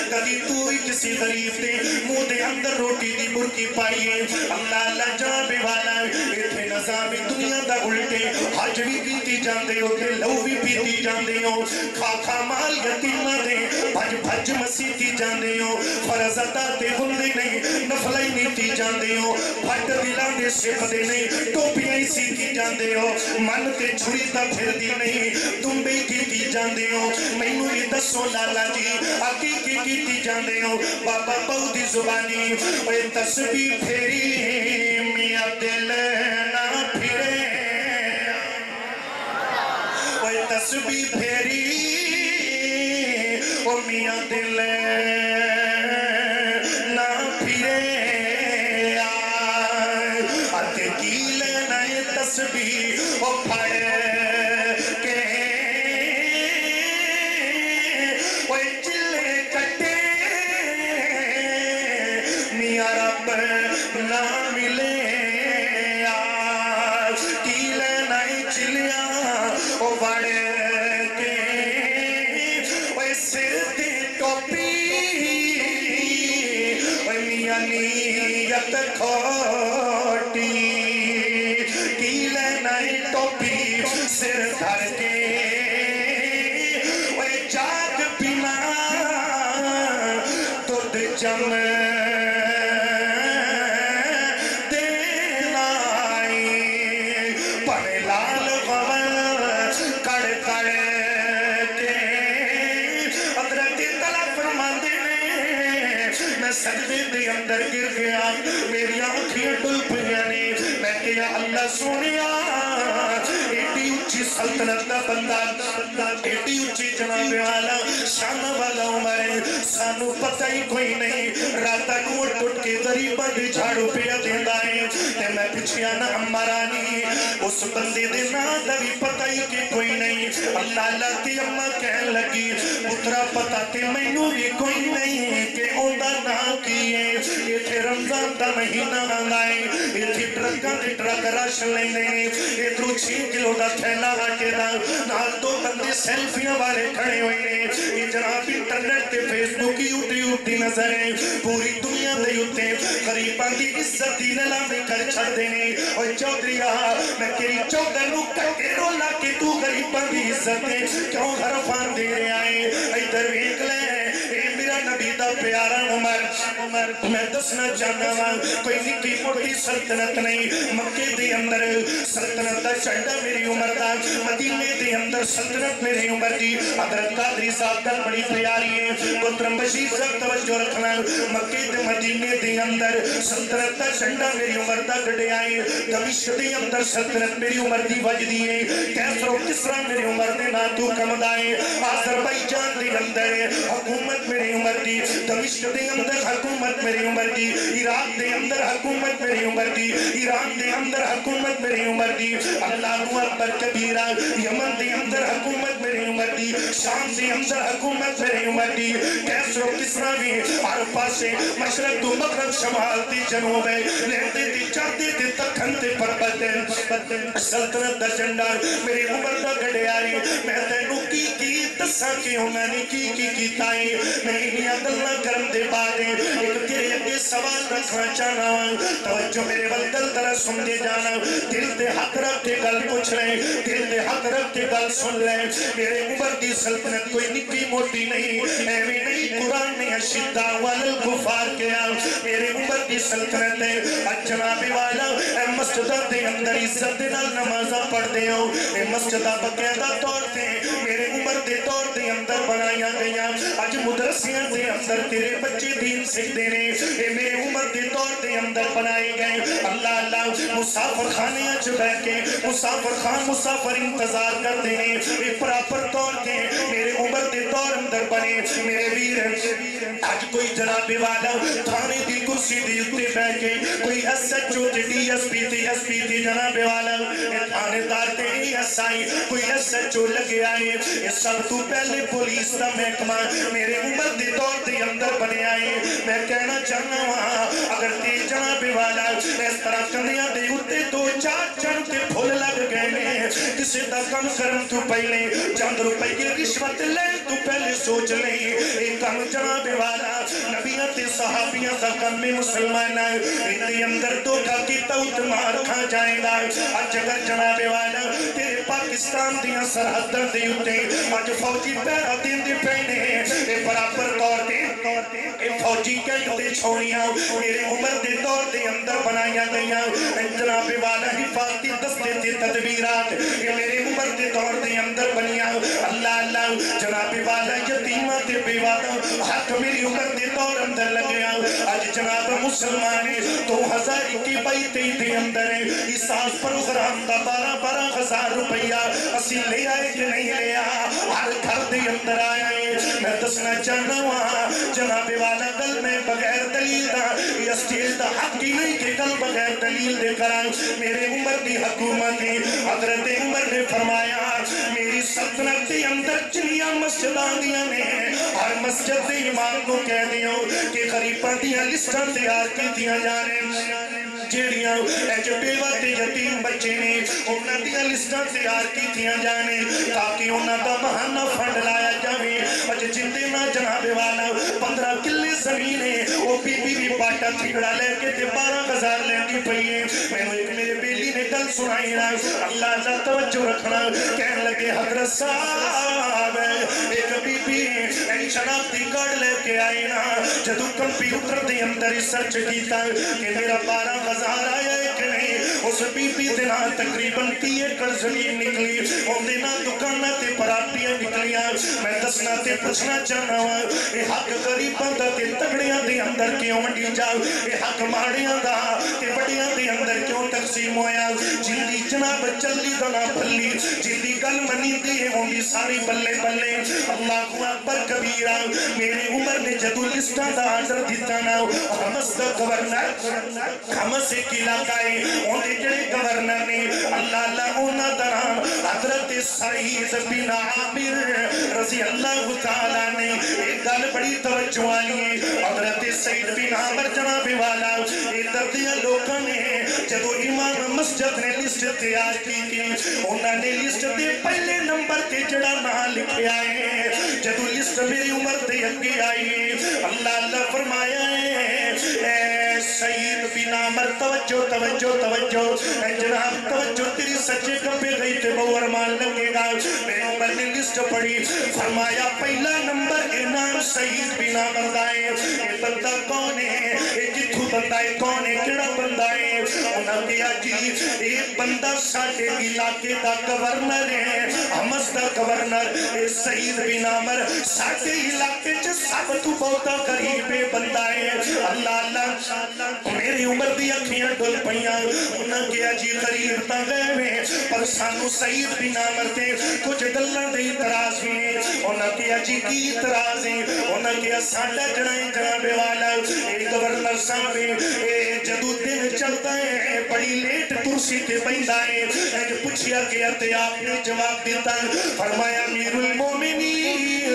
کبھی تو ہی کسی غریب دے منہ دے اندر روٹی دی برکی پائیے اللہ اللہ جناب والا ایتھے نظام دنیا دا الٹے حج بھی کیتی جاندے ہو تے لو بھی پیتی جاندے ہو کھا کھا مال یتیماں دے بھج بھج مسیتی جاندے ہو فرض ادا تے ہوندے نہیں نفلائی نیتی جاندے ہو بھٹ دلاں دے سکھ دے نہیں ٹوپیاں ہی سیتی جاندے ہو من تے چھری تا پھر دی نہیں تم بھی کیتی جاندے ہو مینوں بھی دسو لالا جی حقیقی کیتی جاندے ہو بابا بہو دی زبانی اے تسبیح پھیری میاں دل نہ پھرے اے تسبیح پھیری او میاں دل نہ پھرے آتے کی لینا یہ تسبیح او پھڑ کے نہ ملے آج کیلے نہیں چلیا او بڑے کے اوے سر دی ٹوپی اوے میاں نیت کھوٹی کیلے نہیں ٹوپی سر دھر کے اوے جاگ بنا تُد جم سجدے دے اندر گر گیا میری آنکھیں ڈل پیا نے میں کہا اللہ سونیا ایڈی اونچی سلطنت دا بندہ ایڈی اونچی جناب والا شان والا عمر سانو پتہ ہی کوئی نہیں راتا کو ٹوٹ کے غریباں دی جھاڑو پیا دیندا ہے تے میں پچھیا نہ امرانی اس بندے دے نا دا بھی پتہ ہی کہ کوئی نہیں اللہ اللہ تی اماں کہن لگی پترا پتہ تے مینوں بھی کوئی نہیں کہ اوندا نہ کیے یہ تھے رمضان دا مہینہ آئے یہ تھی ٹرکاں دے ٹرک راشن لینے یہ تو 6 کلو دا تھیلا آٹے دا نال 2 بندے سیلفیاں والے کھڑے ہوئے ہیں یہ جناب انٹرنیٹ تے فیس بک یوٹیوب دی نظر ہے پوری دنیا دے ہوتے غریباں دی عزت دی نیلامی کر چھڑ دینے اور چودھریا میں تیری چودھر نو کٹے رولا کہ تو غریباں دی عزت ہے کیوں غرفان دے رہے آئے ادھر ویکھ لے اے میرا نبی دا پیارا عمر میں دسنا چاہنا وا کوئی نکی موٹی سلطنت نہیں مکے دے اندر سلطنت دا جھنڈا میری عمر دا مدینے دے اندر سلطنت میری عمر دی حضرت قادری صاحب دا بڑی پیاری ہے محترم بشیر صاحب توجہ رکھنا مکے دے مدینے دے اندر سلطنت دا جھنڈا میری عمر دا گڑیا ہے دمشق دے اندر سلطنت میری عمر دی وجدی ہے کیسر و کسرا میری عمر دے ناتو کمدائے آذربائیجان دے اندر حکومت میری عمر دی دمشق دے اندر حکومت میری عمر دی عراق دے اندر حکومت میری عمر دی ایران دے اندر حکومت میری عمر دی اللہ اکبر کبیرہ یمن دے اندر حکومت میری عمر دی شام دے اندر حکومت میری عمر دی کیسر و کسرا بھی ہر پاسے مشرق تو مغرب شمال تے جنوب ہے لہتے تے چڑھتے تے تکھن تے پربت سلطنت دا جھنڈا میری عمر دا گڑے آئی میں تینوں کی دسا کہ میں نے کی کیتا ہے میں انہیں عدلہ کرم دے بعد ایک تیرے اگے سوال رکھنا چاہنا توجہ میرے والدل طرح سن دے جانا دل دے حق رکھ کے گل پوچھ رہے دل دے حق رکھ کے گل سن رہے میرے عمر دی سلطنت کوئی نکی موٹی نہیں ایویں نہیں قرآن نے اشداء والکفار کیا میرے عمر دی سلطنت ہے جناب والا اے مسجدہ دے اندر عزت دے نال نمازہ پڑھ دے ہو اے مسجدہ بقیدہ طور تے میرے عمر دے طور دے اندر بنایا گیا آج مدرسیاں دے اندر تیرے بچے دین سکھ دینے اے میرے عمر دے طور دے اندر بنائے گئے اللہ اللہ مسافر خانے اچھ بیٹھ کے مسافر خان مسافر انتظار کر دینے اے پراپر طور کے میرے عمر دے طور اندر بنے میرے ویر آج کوئی جناب والا تھانے دی کرسی دی اتے بیٹھ کے کوئی ایس ایچ او تے ڈی ایس پی تے جناب والا تھانے دار تے ایس آئی کوئی ایس ایچ او لگے آئے یہ سب تو پہلے پولیس دا محکمہ میرے عمر دے دور دے اندر بنے آئے میں کہنا چاہنا وہاں اگر تے جناب والا اس طرح کنیاں دے اتے دو چار چڑھ کے پھول لگ گئے کسی دا کم کرن تو پہلے چند روپے کی رشوت لے تو پہلے سوچ لیں ایک کم جناب والا نبیت صحابیاں دا کم میں مسلمان اندے اندر دو کا کی توت مار کھا جائے گا آج اگر جناب والا تیرے پاکستان دیاں سرحدر دے اتے آج فوجی پیرا دین دے پہنے اے برابر طور دے اے فوجی کہتے چھوڑیاں میرے عمر دے دور دے اندر بنایا گیا جناب والا حفاظتی دستے تے تدبیرات یہ میرے عمر دے دور دے اندر بنیا اللہ اللہ جناب والا یتیمہ تے بیوادہ حق میری عمر دے دور اندر لگیا آج جناب مسلمان 2021 دے اندر اس ساز پروگرام دا 12,000 روپیہ اسی لے آئے کہ نہیں لے آ ہر گھر دے اندر آیا ہے میں دسنا چاہنا وہاں جناب والا گل میں بغیر دلیل دا یہ اسٹیل دا حق کی نہیں کہ گل بغیر دلیل دے کران میرے عمر دی حکومت حضرت عمر نے فرمایا میری سلطنت کے اندر جنیاں مسجدان دیاں نے ہر مسجد دے امام کو کہہ دیوں کہ غریباں دیاں لسٹاں تیار کی دیاں جانے جیڑیاں ایج بیوہ تے یتیم بچے نے انہاں دیاں لسٹاں تیار کی دیاں جانے تاکہ انہاں دا بہانہ فنڈ لایا جاوے اج جندے نہ جناب والا 15 کلے زمین ہے وہ بی باٹا تھگڑا لے کے تے 12,000 لے کی پئیے میں ایک میرے بیلی نے گل سنائی نا اللہ اللہ توجہ رکھنا کہنے لگے حضرت صاحب ایک بی ایک شناختی کارڈ لے کے آئی نا جدو کمپیوٹر دے اندر ریسرچ کیتا کہ میرا 12,000 آیا ہے کہ نہیں اس بی دینا تقریباً 30 ایکڑ زمین نکلی ان دینا دکانہ تے پراپیاں نکلیاں میں دسنا تے پوچھنا چاہنا ہوا یہ حق غریباں دا تے تگڑیاں دے اندر کیوں منڈی جاؤ یہ حق ماڑیاں دا تے بڑیاں دے اندر کیوں تقسیم ہویا جلدی جناب چلی دنا بھلی جلدی گل منی دی ہے ہوں گی ساری بلے بلے اللہ اکبر کبیرہ میری عمر نے جدو لسٹاں دا آرڈر دیتا نا حمس دا گورنر حمس ایک علاقہ ہے ان دے جڑے گورنر نے اللہ اللہ اونا درام حضرت سعید بن عامر رضی اللہ تعالیٰ نے ایک گل بڑی توجہ آئی ہے حضرت سعید بن عامر جناب والا ایک دردیاں لوگوں نے جدو امام مسجد نے لسٹ تیار کی تھی انہوں نے لسٹ دے پہلے نمبر تے جڑا نہ لکھے آئے جدو لسٹ میری عمر دے اگے آئی اللہ اللہ فرمایا ہے سعید بن عامر توجہ جناب توجہ تیری سچے کپے گئی تے بہو ارمان لگے گا میرے پیغمبر نے لسٹ پڑھی فرمایا پہلا نمبر امام سعید بن عامر دا ہے یہ بندہ کون ہے یہ کتھوں بندہ ہے کون ہے کیڑا بندہ ہے انہاں کہا جی ایک بندہ ساڈے علاقے دا گورنر ہے حمص دا گورنر سعید بن عامر ساڈے علاقے چ سب تو بہتا غریب بندہ ہے اللہ اللہ میری عمر دی اکھیاں ڈل پیاں انہاں کہا جی غریب تا گئے پر سانو سعید بن عامر تے کچھ گلاں دے اعتراض ہیں انہاں کہا جی کی اعتراض ہیں انہاں کہا ساڈا جناب والا اے گورنر صاحب اے جدو دن چلتا ہے بڑی لیٹ کرسی تے بیندا ہے اج پوچھیا گیا تے آپ نے جواب دیتا فرمایا امیر المومنین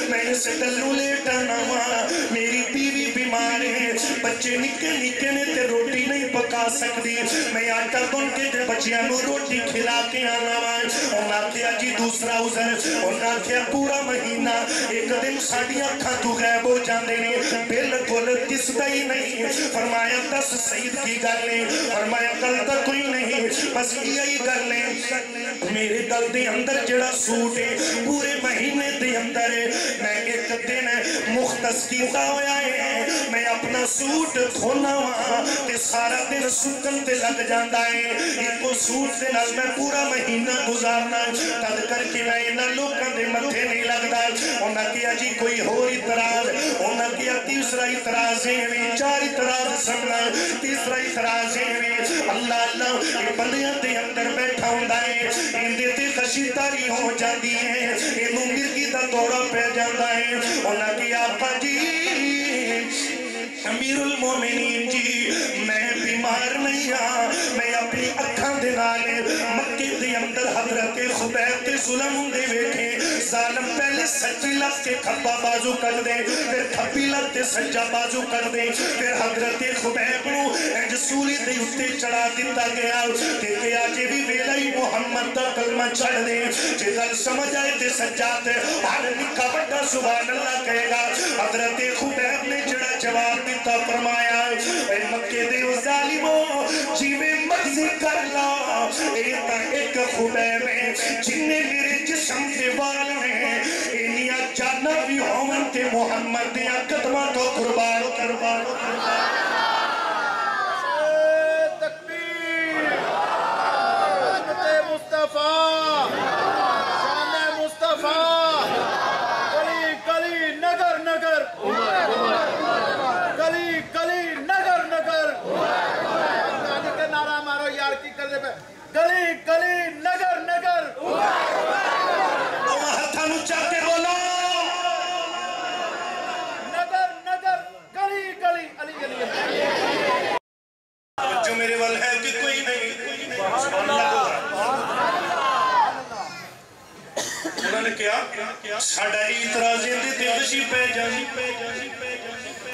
میں اس گلوں لیٹا نہ میری بیوی بیمار ہے بچے نکے نکے نے تے روٹی نہیں پکا سکتی میں آٹا گن کے تے بچیاں نو روٹی کھلا کے آنا انہاں کہا جی دوسرا عذر انہاں کہا پورا مہینہ ایک دن ساڈیاں اکھاں تو غائب ہو جاندے نے بالکل دسدا ہی نہیں فرمایا دس سعید کی گل ہے فرمایا گل تک کوئی نہیں بس یہی گل ہے میرے گل دے اندر جڑا سوٹ ہے پورے مہینے دے اندر میں ایک دن مختص کیتا ہویا ہے میں اپنا سوٹ کھونا ہوا تے سارا دن سکن تے لگ جاندا ہے ایک سوٹ دے نال میں پورا مہینہ گزارنا تد کر کے میں انہاں لوکاں دے متھے نہیں لگدا انہاں کہا جی کوئی ہور اعتراض انہاں کہا تیسرا اعتراض ہے چار اعتراض سننا تیسرا اعتراض ہے اللہ اللہ یہ بندیاں دے اندر بیٹھا ہوندا ہے اندے تے خشیداری ہو جاندی ہے اینوں مرگی دا دورہ پہ جاندا ہے انہاں کہا آقا جی امیر المومنین جی میں بیمار نہیں ہاں میں اپنی اکھاں دے نال مکے دے اندر حضرت خبیب تے ظلم دے ویکھے ظالم پہلے سچی لگ کے کھبا بازو کر دے پھر کھبی لگ تے سجا بازو کر دے پھر حضرت خبیب نو انج سولی دے اتے چڑھا دیتا گیا تے کہا جے بھی ویلا ہی محمد دا کلمہ چڑھ دے جے گل سمجھ آئے تے سجاد ہر نکا بڑا سبحان اللہ کہے گا حضرت خبیب نے جڑا جواب دیتا فرمایا اے مکے دے ظالموں جیویں مرضی کر لا اے تا ایک خبیب ہے جن نے میرے جسم دے وال ہیں انیا جانا بھی ہومن تے محمد دیا قدمہ تو قربان قربان تکبیر حضرت مصطفیٰ شان مصطفیٰ گلی گلی نگر نگر گلی گلی نگر نگر گانے کے نعرہ مارو یار کی کر دے پہ گلی گلی نگر نگر ہتھانو چاہ کے بولو نگر نگر گلی گلی علی علی جو میرے وال ہے کہ کوئی نہیں انہوں نے کیا ساڑھا ہی اعتراضیں دے تغشی پہ جانی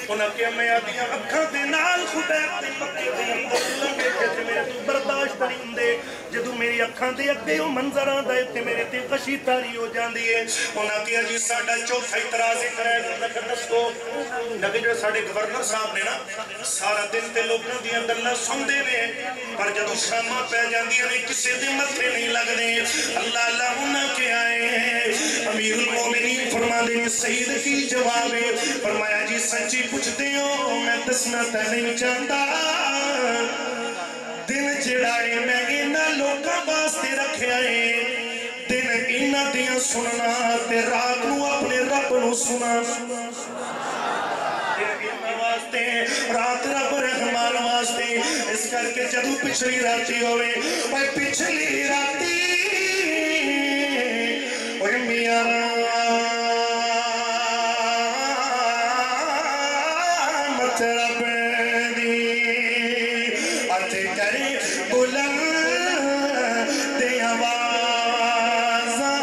انہوں نے کیا میں آدھیاں اکھاں دے نال خبیب دے مکے دے اندر لگے کہ میرے تو برداشت نہیں دے جدو میری اکھاں دے اگے ہو منظر آن دے تے میرے تے غشی تاری ہو جان دیئے انہوں نے کیا جی ساڑھا چوتھا اعتراضیں کرے دکھتس کو لیکن جو ساڑھے گورنر صاحب نے نا سارا دن تے لوگوں دیا گلہ سن دے نے پر جدو شامہ پہ جان دیا نے کسے دے متھے نہیں لگ دے اللہ اللہ انہوں کے آئے ہیں امیر المومنین فرما دینے سعید کی جواب ہے فرمایا جی سچی پوچھ دیو میں دسنا تا نہیں چاہتا دن جڑائے میں انہا لوگاں باستے رکھے آئے دن انہا دیاں سننا تے رات نو اپنے رب نو سنا رات رب رحمان واسطے اس کر کے جدو پچھلی راتی ہوئے اور پچھلی راتی اور میاں مت رب دی اتے کرے بلند دے آوازاں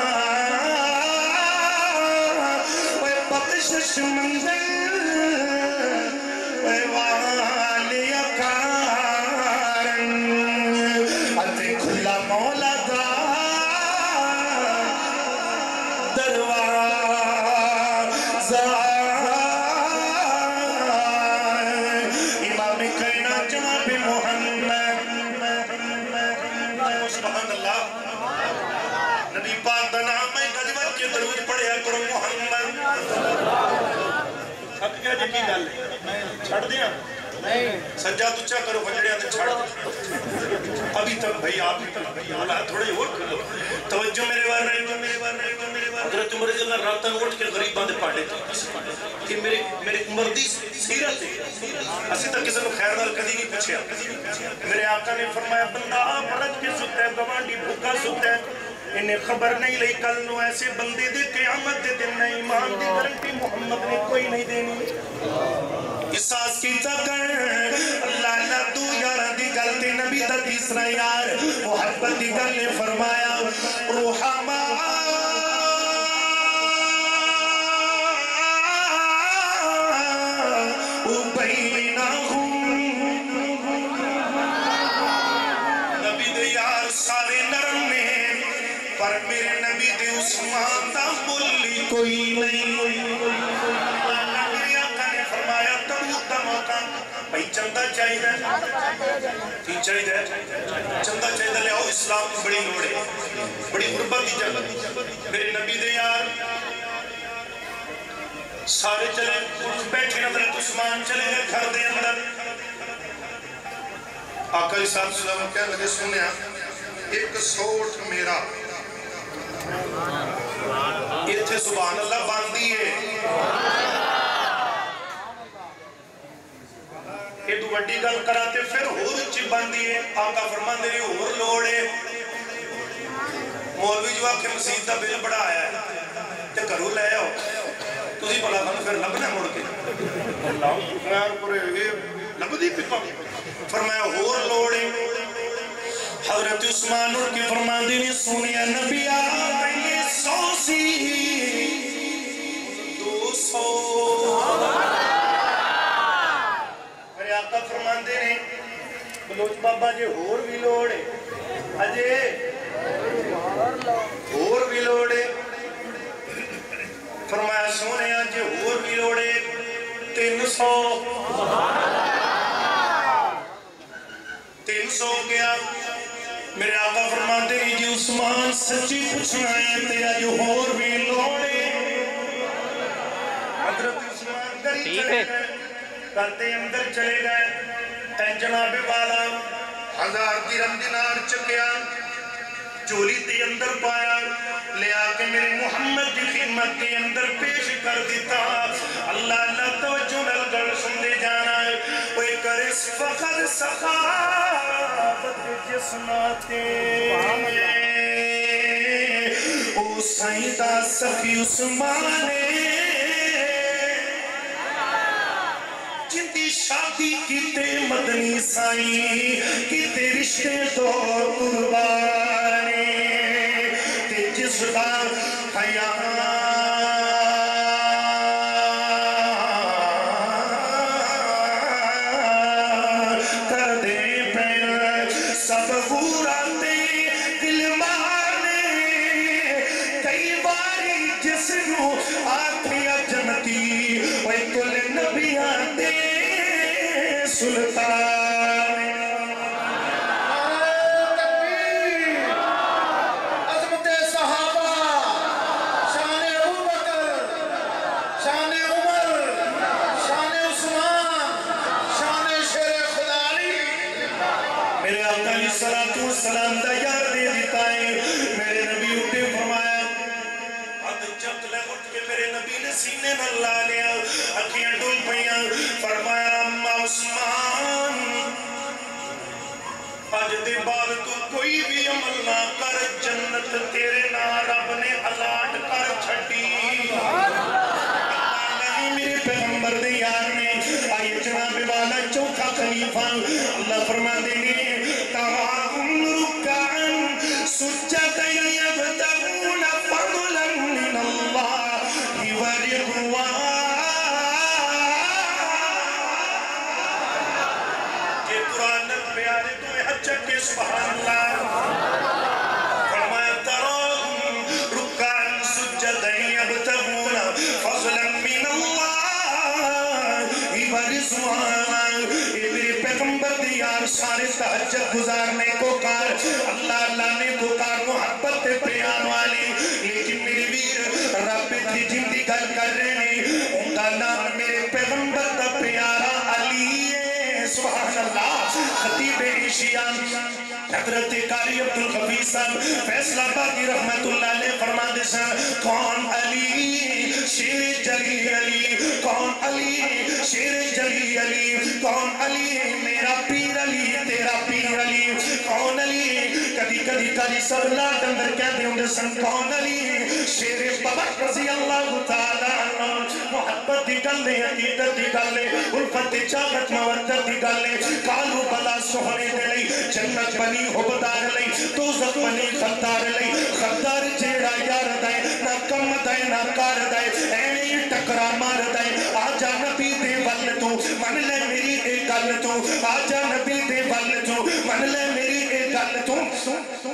اور بخشش منزل مولا دا دروازہ امام کائنات جناب محمد سبحان اللہ نبی پاک دا نام ہے کرو محمد اب کیا جی کی گل ہے چھڑ دیا سجاد اچھا کرو بجڑے آنے چھڑ ابھی تک بھائی آپ ہی تک اللہ تھوڑے اور کرو توجہ میرے بار حضرت عمر رضی اللہ رات تک اٹھ کے غریب باندھے پاڑے تھے کہ میری عمر دی سیرت ہے اسی تک کسی کو خیر نال کدی نہیں پوچھیا میرے آقا نے فرمایا بندہ برت کے ستا ہے گوانڈی بھوکا ستا ہے انہیں خبر نہیں لئی کل نو ایسے بندے دے قیامت دے دن میں ایمان دی گارنٹی محمد نے کوئی نہیں دینی احساس کی تکر اللہ اللہ تو یارہ دی گلتے نبی دا تیسرا یار محبت دی گل نے فرمایا روحاما نبی دے یار سارے نرم نے پر میرے نبی دے عثمان دا ملی کوئی نہیں میرے آقا نے فرمایا تبوک دا موقع بھئی چندہ چاہی دے کی چاہی دے چندہ چاہی دے لے آؤ اسلام کو بڑی لوڑے بڑی غربت دی جگہ میرے نبی دے یار سارے چلے بیٹھے حضرت عثمان چلے گئے گھر دے اندر آقا علیہ السلام کیا لگے سنیا ایک سوٹ میرا یہ تھے سبحان اللہ باندھی ہے یہ تو وڈی گل کراتے پھر ہور اچھی باندھی ہے آقا فرمان دے ہور لوڑے مولوی جو آکے مسجد دا بل بڑا آیا ہے تے کرو لے آؤ تُسی بلا کھانا پھر لبنا موڑ کے اللہ خیر پورے لب دی پپا فرمایا ہور لوڑے حضرت عثمان اور کی فرمان دی نے سونیا نبی آئیے 100 سی 200 میرے آقا فرمان دے نے بلوچ بابا جے ہور بھی لوڑے اجے ہور بھی لوڑے فرمایا سونے آج اور بھی لوڑے 300 گیا میرے آقا فرماتے ہیں جی عثمان سچی پوچھنا ہے تے آج اور بھی لوڑے حضرت عثمان گری چلے گئے کرتے اندر چلے گئے اے جناب والا 1000 درہم دینار چکیا چولی تے اندر پایا لے آکے میرے محمد کی خدمت کے اندر پیش کر دیتا اللہ اللہ توجہ نلگر سندے جانا ہے وہ کرس فخر سخاوت جسماتے او سائیدہ سخی عثمانے جندی شادی کیتے مدنی سائی کیتے رشتے تو قربانے تے جس کا حیاء کر دے پین سب غوراتے دل مانے کئی باری جس نو آکھیا جنتی وے کل نبیاں دے سلطان عظمت صحابہ شان ابو بکر شان عمر شان عثمان شان شیر خدا علی میرے آقا علیہ السلام دا یار دے دیتا ہے میرے نبی اٹھے فرمایا حد چک لے اٹھ کے میرے نبی نے سینے نہ لا لیا اکھیاں ڈول پئیاں فرمایا اما عثمان آج دے بعد تو کوئی بھی عمل نہ کر جنت تیرے نا رب نے الاٹ کر چھٹی اللہ میرے پیغمبر دے یار نے آئیے جناب والا چوتھا خلیفہ اللہ فرما دے گے تَوَاهُمْ رُكَّعًا سُجَّدًا يَبْتَغُونَ فَضْلًا مِّنَ اللَّهِ وَرِضْوَانًا یہ قرآن پیارے تو حجت سبحان اللہ فرمایا تَرَاهُمْ رُكَّعًا سُجَّدًا يَبْتَغُونَ فَضْلًا مِّنَ اللَّهِ وَرِضْوَانًا میرے پیغمبر دی یار سارے تہجد گزارنے کو کار اللہ اللہ نے کو کار محبت پیان والی لیکن میری ویر رب تھی شیعہ حضرت قاری عبدالغفیر صاحب فیصلہ آبادی رحمت اللہ علیہ فرما دے سن کون علی شیر جلی علی کون علی شیر جلی علی کون علی میرا پیر علی تیرا پیر علی کون علی کدی کدی قاری صاحب اللہ اندر کہتے ہوں سن کون علی شیر بابا رضی اللہ تعالیٰ عنہ محبت دی گلے حقیقت دی گلے الفت چاہت مودت دی گلے کالو بلا سوہنے دے لئی جنت بنی حبدار لئی دوزخ بنی خدار لئی خدار جیڑا یار دائے نہ کم دائے نہ کار دائے اینے ہی ٹکرا مار دائے آجا نبی دے ول تو من لے میری اے گل تو آجا نبی دے ول تو من لے میری اے گل تو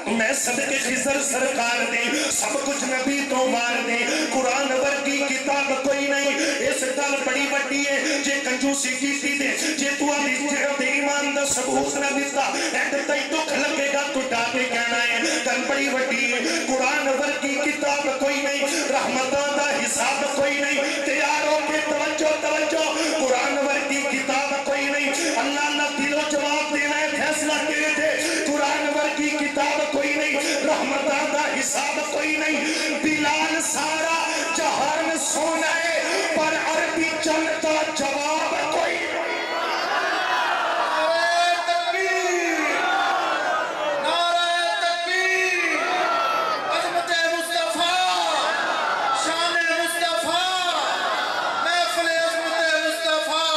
میں صدق خضر سرکار دے سب کچھ نبی تو مار دے قرآن ورگی کتاب کوئی نہیں اس گل بڑی بڑی ہے جے کنجوسی کیتی دے جے تو آدھی ایمان دا ثبوت نہ دیتا اینڈ تائی دکھ لگے گا تو ڈاکے کہنا ہے گل بڑی بڑی ہے قرآن ورگی کتاب کوئی نہیں رحمتان دا حساب کوئی نہیں تیاروں کے توجہ توجہ قرآن ورگی کتاب کوئی نہیں اللہ اللہ دلو جواب دینا ہے فیصلہ کے تھے قرآن ورگی کتاب کوئی نہیں رحمتان دا حساب کوئی نہیں بلال سارا جہان سونا ہے پر عربی چلتا جواب کوئی نہیں نعرہ تکبیر نعرہ تکبیر عظمت مصطفیٰ شان مصطفیٰ محفل عظمت مصطفیٰ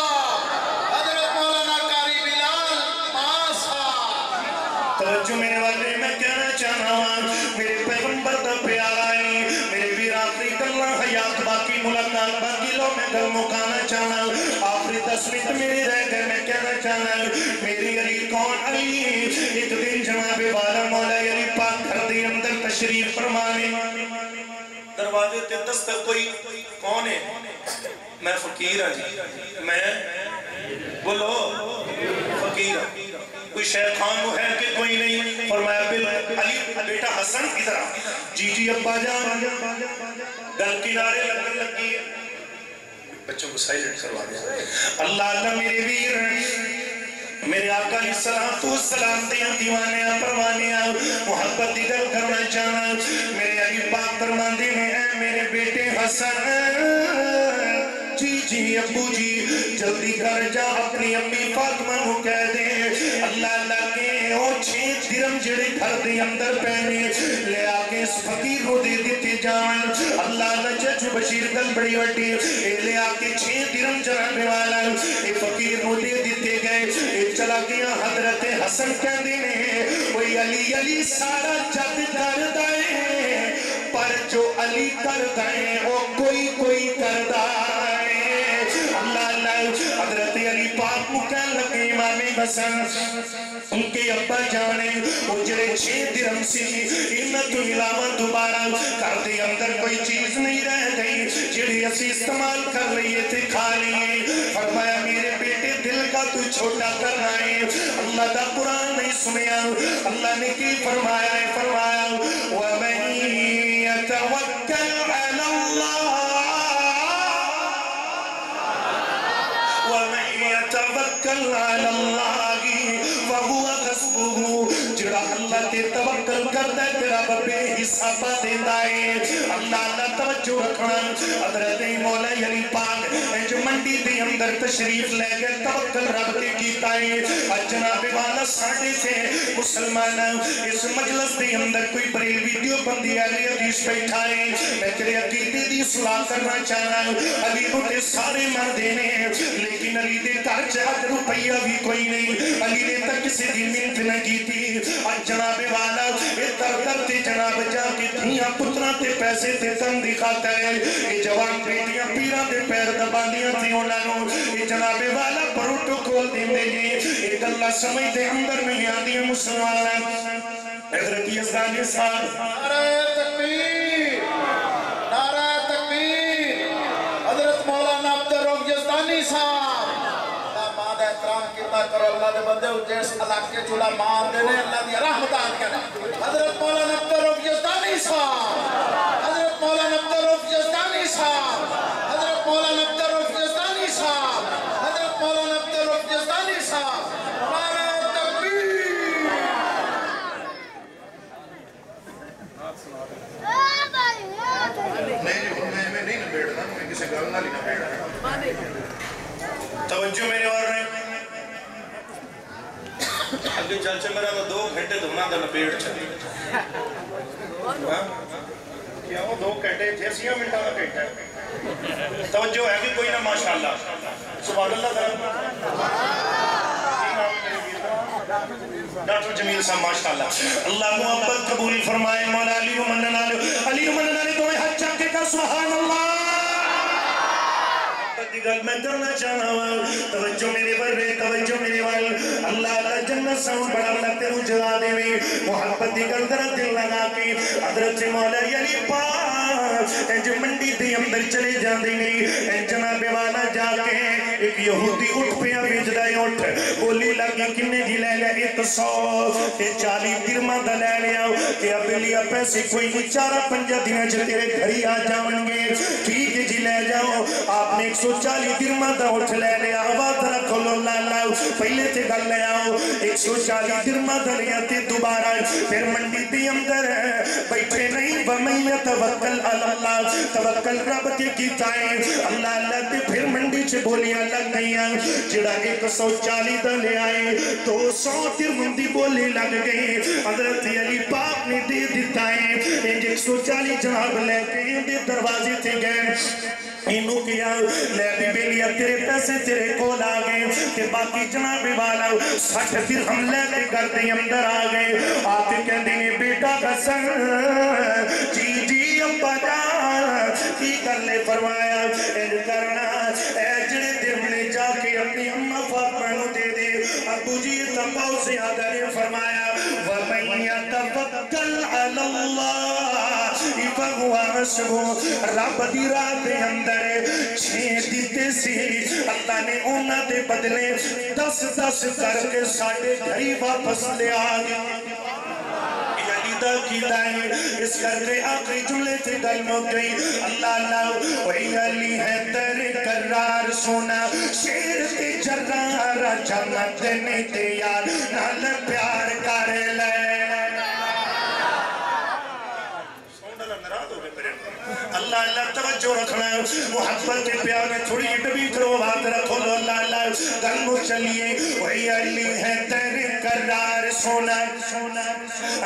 حضرت مولانا قاری بلال پاسا توجہ میرے والے میں کہنا چاہنا ہوں میرے پیغمبر دا پیارا ہے میرے ویر آخری کلہ حیات باقی ملاقات باقی لو میں گل مکانا چاہنا آخری 10 منٹ میری رہ گئے میں کہنا چاہنا میری علی کون علی ایک دن جناب والا مولا علی پاک گھر دے اندر تشریف فرمانے دروازے تے دستک کوئی کون ہے میں فقیر ہوں جی میں بولو فقیر ہوں کوئی شیخان وہ ہے کہ کوئی نہیں فرمایا علی بیٹا حسن ادھر آ جی جی ابا جان گل کنارے لگی ہے بچوں کو سائلنٹ کروا دیا اللہ اللہ میرے ویر میرے آقا علیہ السلام دیاں دیوانے پروانے محبت دیگر کرنا چاہنا میرے علی پاک فرماندے ہیں اے میرے بیٹے حسن جی جی ابو جی جلدی کر جا اپنی امی فاطمہ کو کہہ دے اللہ اللہ کے او 6 درم جڑے گھر دے اندر پہنے لے آکے اس فقیر کو دے دیتے جان اللہ اللہ چچو بشیر گل بڑی وٹی اے لے آکے 6 درم جناب والا اے فقیر کو دے دیتے گئے اے چلا گیا حضرت حسن کہہ دینے وہی علی علی سارا جد کر دائے پر جو علی کر دائے وہ کوئی کوئی کر دائے اللہ اللہ حضرت علی پاک کو کہنے لگے امام حسن ان کے ابا جانے وہ جڑے 6 درم سی انہوں تو علاوہ دوبارہ کر دے اندر کوئی چیز نہیں رہ گئی جڑے اسی استعمال کر لیے تھے کھا لیے فرمایا میرے بیٹے دل کا تو چھوٹا کرنا ہے اللہ دا قرآن نہیں سنیا اللہ نے کی فرمایا ہے فرمایا وَمَن يَتَوَكَّلْ عَلَى اللَّهِ وَمَن يَتَوَكَّلْ عَلَى اللَّهِ وَهُوَ حَسْبُهُ جڑا اللہ تے توکل کردا ہے تیرا بے حساب دیندا ہے اللہ اللہ توجہ رکھنا حضرت مولا علی پاک جو منڈی دے اندر تشریف لے گئے توکل رب تے کیتا ہے جناب والا ساڈے سے مسلمان اس مجلس دے اندر کوئی بریلوی دیوبندی اہل حدیث بیٹھا ہے میں تیرے عقیدے دی اصلاح کرنا چاہنا علی کو تے سارے مردے نے لیکن علی دے گھر چ 1 روپیہ بھی کوئی نہیں علی نے تک کسی دی منت نہ کی تھی جناب والا در تے جناب جا کے دھیاں پتراں تے پیسے تے تن دکھاتا ہے یہ جوان بیٹیاں پیراں تے پیر دباندیاں تھی انہاں نوں یہ جناب والا پروٹوکول دیندے جی یہ گلاں سمجھ دے اندر نہیں آندیاں مسلمان حضرت یزدانی صاحب نعرہ تکبیر نعرہ تکبیر حضرت مولانا عبدالرؤف یزدانی صاحب ماں دا احترام کیتا کرو اللہ دے بندے جس علاقے چولا ماں دینے اللہ دی رحمت آن کرنا حضرت مولانا عبدالرؤف یزدانی صاحب حضرت مولانا عبدالرؤف یزدانی صاحب حضرت مولانا عبدالرؤف یزدانی صاحب حضرت مولانا عبدالرؤف یزدانی صاحب نعرہ تکبیر بیٹھنا میں کسی گل نہ لینا بیٹھنا توجہ میرے اور رہے اگے چل میرا تو 2 گھنٹے دھونا دا لپیٹ چلی کیا وہ 2 گھنٹے 60 منٹا کا گھنٹہ توجہ ہے کہ کوئی نہ ماشاءاللہ سبحان اللہ ذرا ڈاکٹر جمیل صاحب ماشاءاللہ اللہ محبت قبول فرمائے مولا علی مننالے تمہیں حج چاکے کا سبحان اللہ گل میں کرنا چاہنا ہوں توجہ میرے برے توجہ میرے وال اللہ کا جنت ساؤں بڑا لگتے ہوں جلا دے میں محبت دی گل در دل لگا کے حضرت مولا علی پاک جو منڈی دی اندر چلے جاندے نہیں جناب والا جا کے ایک یہودی اٹھ پیا بیچدائے اٹھ بولی لگی کنے جی لے لیا 140 درمہ دا لے لیا کہ اب لیا پیسے کوئی 4-5 دن تیرے گھری آ جاؤں گے ٹھیک ہے جی لے جاؤ آپ نے 140 درمہ دا اٹھ لے لیا آواز رکھو اللہ پہلے تے گل لے آؤ 140 درمہ دا لیا تے دوبارہ پھر منڈی دی اندر بیٹھے نہیں وَمَن يَتَوَكَّلْ عَلَى اللَّهِ توکل رب تے کیتا ہے اللہ تے پھر منڈی چ بولیاں لگ گئیاں جڑا 140 دا لے آئے 200 درہم دی بولی لگ گئی حضرت علی پاک نے دے دیتا ہے 140 جناب لے کے دروازے تے گئے انہوں کیا لے بھی بیلیا تیرے پیسے تیرے کول آگئے کہ باقی جناب والا 60 درہم لے کے گھر دے اندر آگئے آتے کہندے نے بیٹا قسم جی ابا جان کی کر لے فرمایا ان کرنا اے جڑے درہم نے جا کے اپنی اماں فاطمہ نو دے دے ابو جی تباؤ سے آگا نے فرمایا وَمَن يَتَوَكَّلْ عَلَى اللَّهِ فَهُوَ حَسْبُهُ رب دی راہ دے اندر 6 دیتے سی اللہ نے انہاں دے بدلے 10 کر کے ساڑھے گھری واپس لے آگے کیتا ہے اس کر کے آخری جملے سے گل مو گئی اللہ وہی علی ہے تیرے قرار سونا شیر تے جرار جنت نہیں تے یار نال پیار کر لے اللہ توجہ رکھنا ہے محبت کے پیار میں تھوڑی ڈبی کرو بات رکھو اللہ گلمو چلیے وہی علی ہے تیرے قرار سونا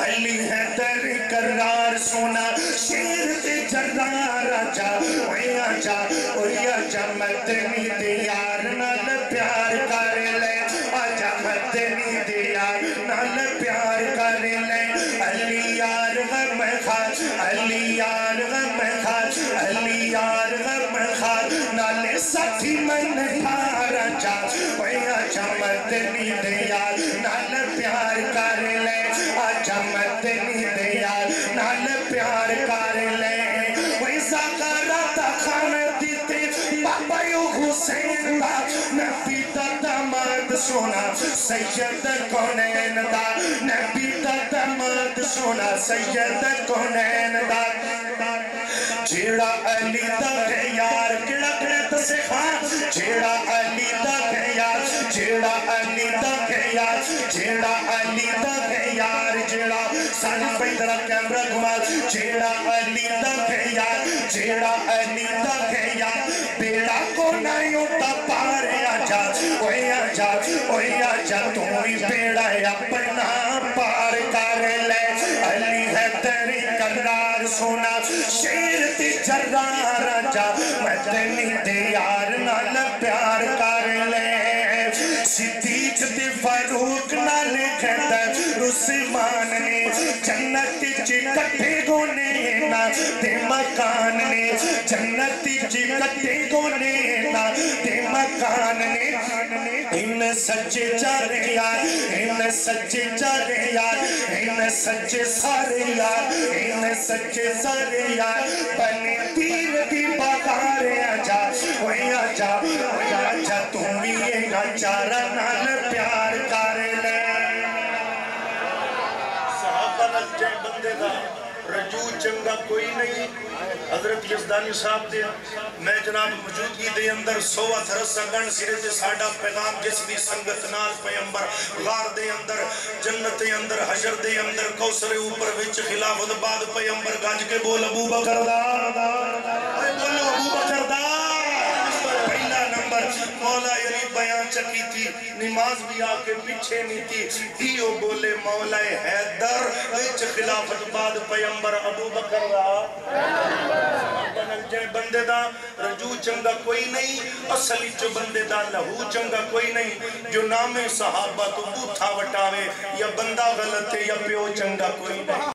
علی ہے تیرے قرار سونا شیر تے جرار آجا وہی آجا مدنی دے یار نال پیار کر لے آجا مدنی دے یار نال پیار کر لے علی یار غم خار علی یار غم خار علی یار غم خار نالے ساتھی من پارا جا وہی آجا مدنی دے یار نال پیار کر لے آجا مدنی دے یار نال پیار کر لے وہی زاکراتا خانہ دیتے بابا یو حسین دا نبی دا داماد سونا سید کونین دا نبی دا داماد سونا سید کونین دا جیڑا علی دا ہے یار کڑا تسے خان جیڑا علی دا ہے یار جیڑا علی دا ہے یار جیڑا علی دا ہے یار جیڑا سانی پیدرہ کیمرہ گھمال جیڑا علی دا ہے یار جیڑا علی دا ہے یار بیڑا کو نائیوں تا پارے آجا اوہی آجا تمہیں بیڑا اپنا پار کر لے علی ہے تیری قرار سونا شیر تی جرار آجا مدنی دے یار نال پیار کر لے صدیق تے فاروق نال کھڑا رسمان نے جنت چی کٹھے گونے نا تے مکان نے جنت چی کٹھے گونے نا تے مکان نے ان سچے چارے یار ان سچے چارے یار ان سچے سارے یار ان سچے سارے یار بنے تیر دی بغارے آجا وہی آجا تم بھی یہ چارہ نال پیار کر لے صحابہ نجم بندے دا رجوع چنگا کوئی نہیں حضرت یزدانی صاحب دے میں جناب موجودگی دے اندر سوا تھرسا گن سرے تے ساڑا پیغام جس بھی سنگت نال پیمبر غار دے اندر جنت دے اندر حجر دے اندر کوثر اوپر وچ خلافت بعد پیمبر گانج کے بول ابو بکر دا بولو ابو بکر مولا علی بیان چکی تھی نماز بھی آکے پیچھے نہیں تھی دیو بولے مولا حیدر وچ خلافت بعد پیمبر ابو بکر رہا بندے دا رجوع چنگا کوئی نہیں اصلی جو بندے دا لہو چنگا کوئی نہیں جو نام صحابہ تو بوتھا وٹاوے یا بندہ غلط ہے یا پیو چنگا کوئی نہیں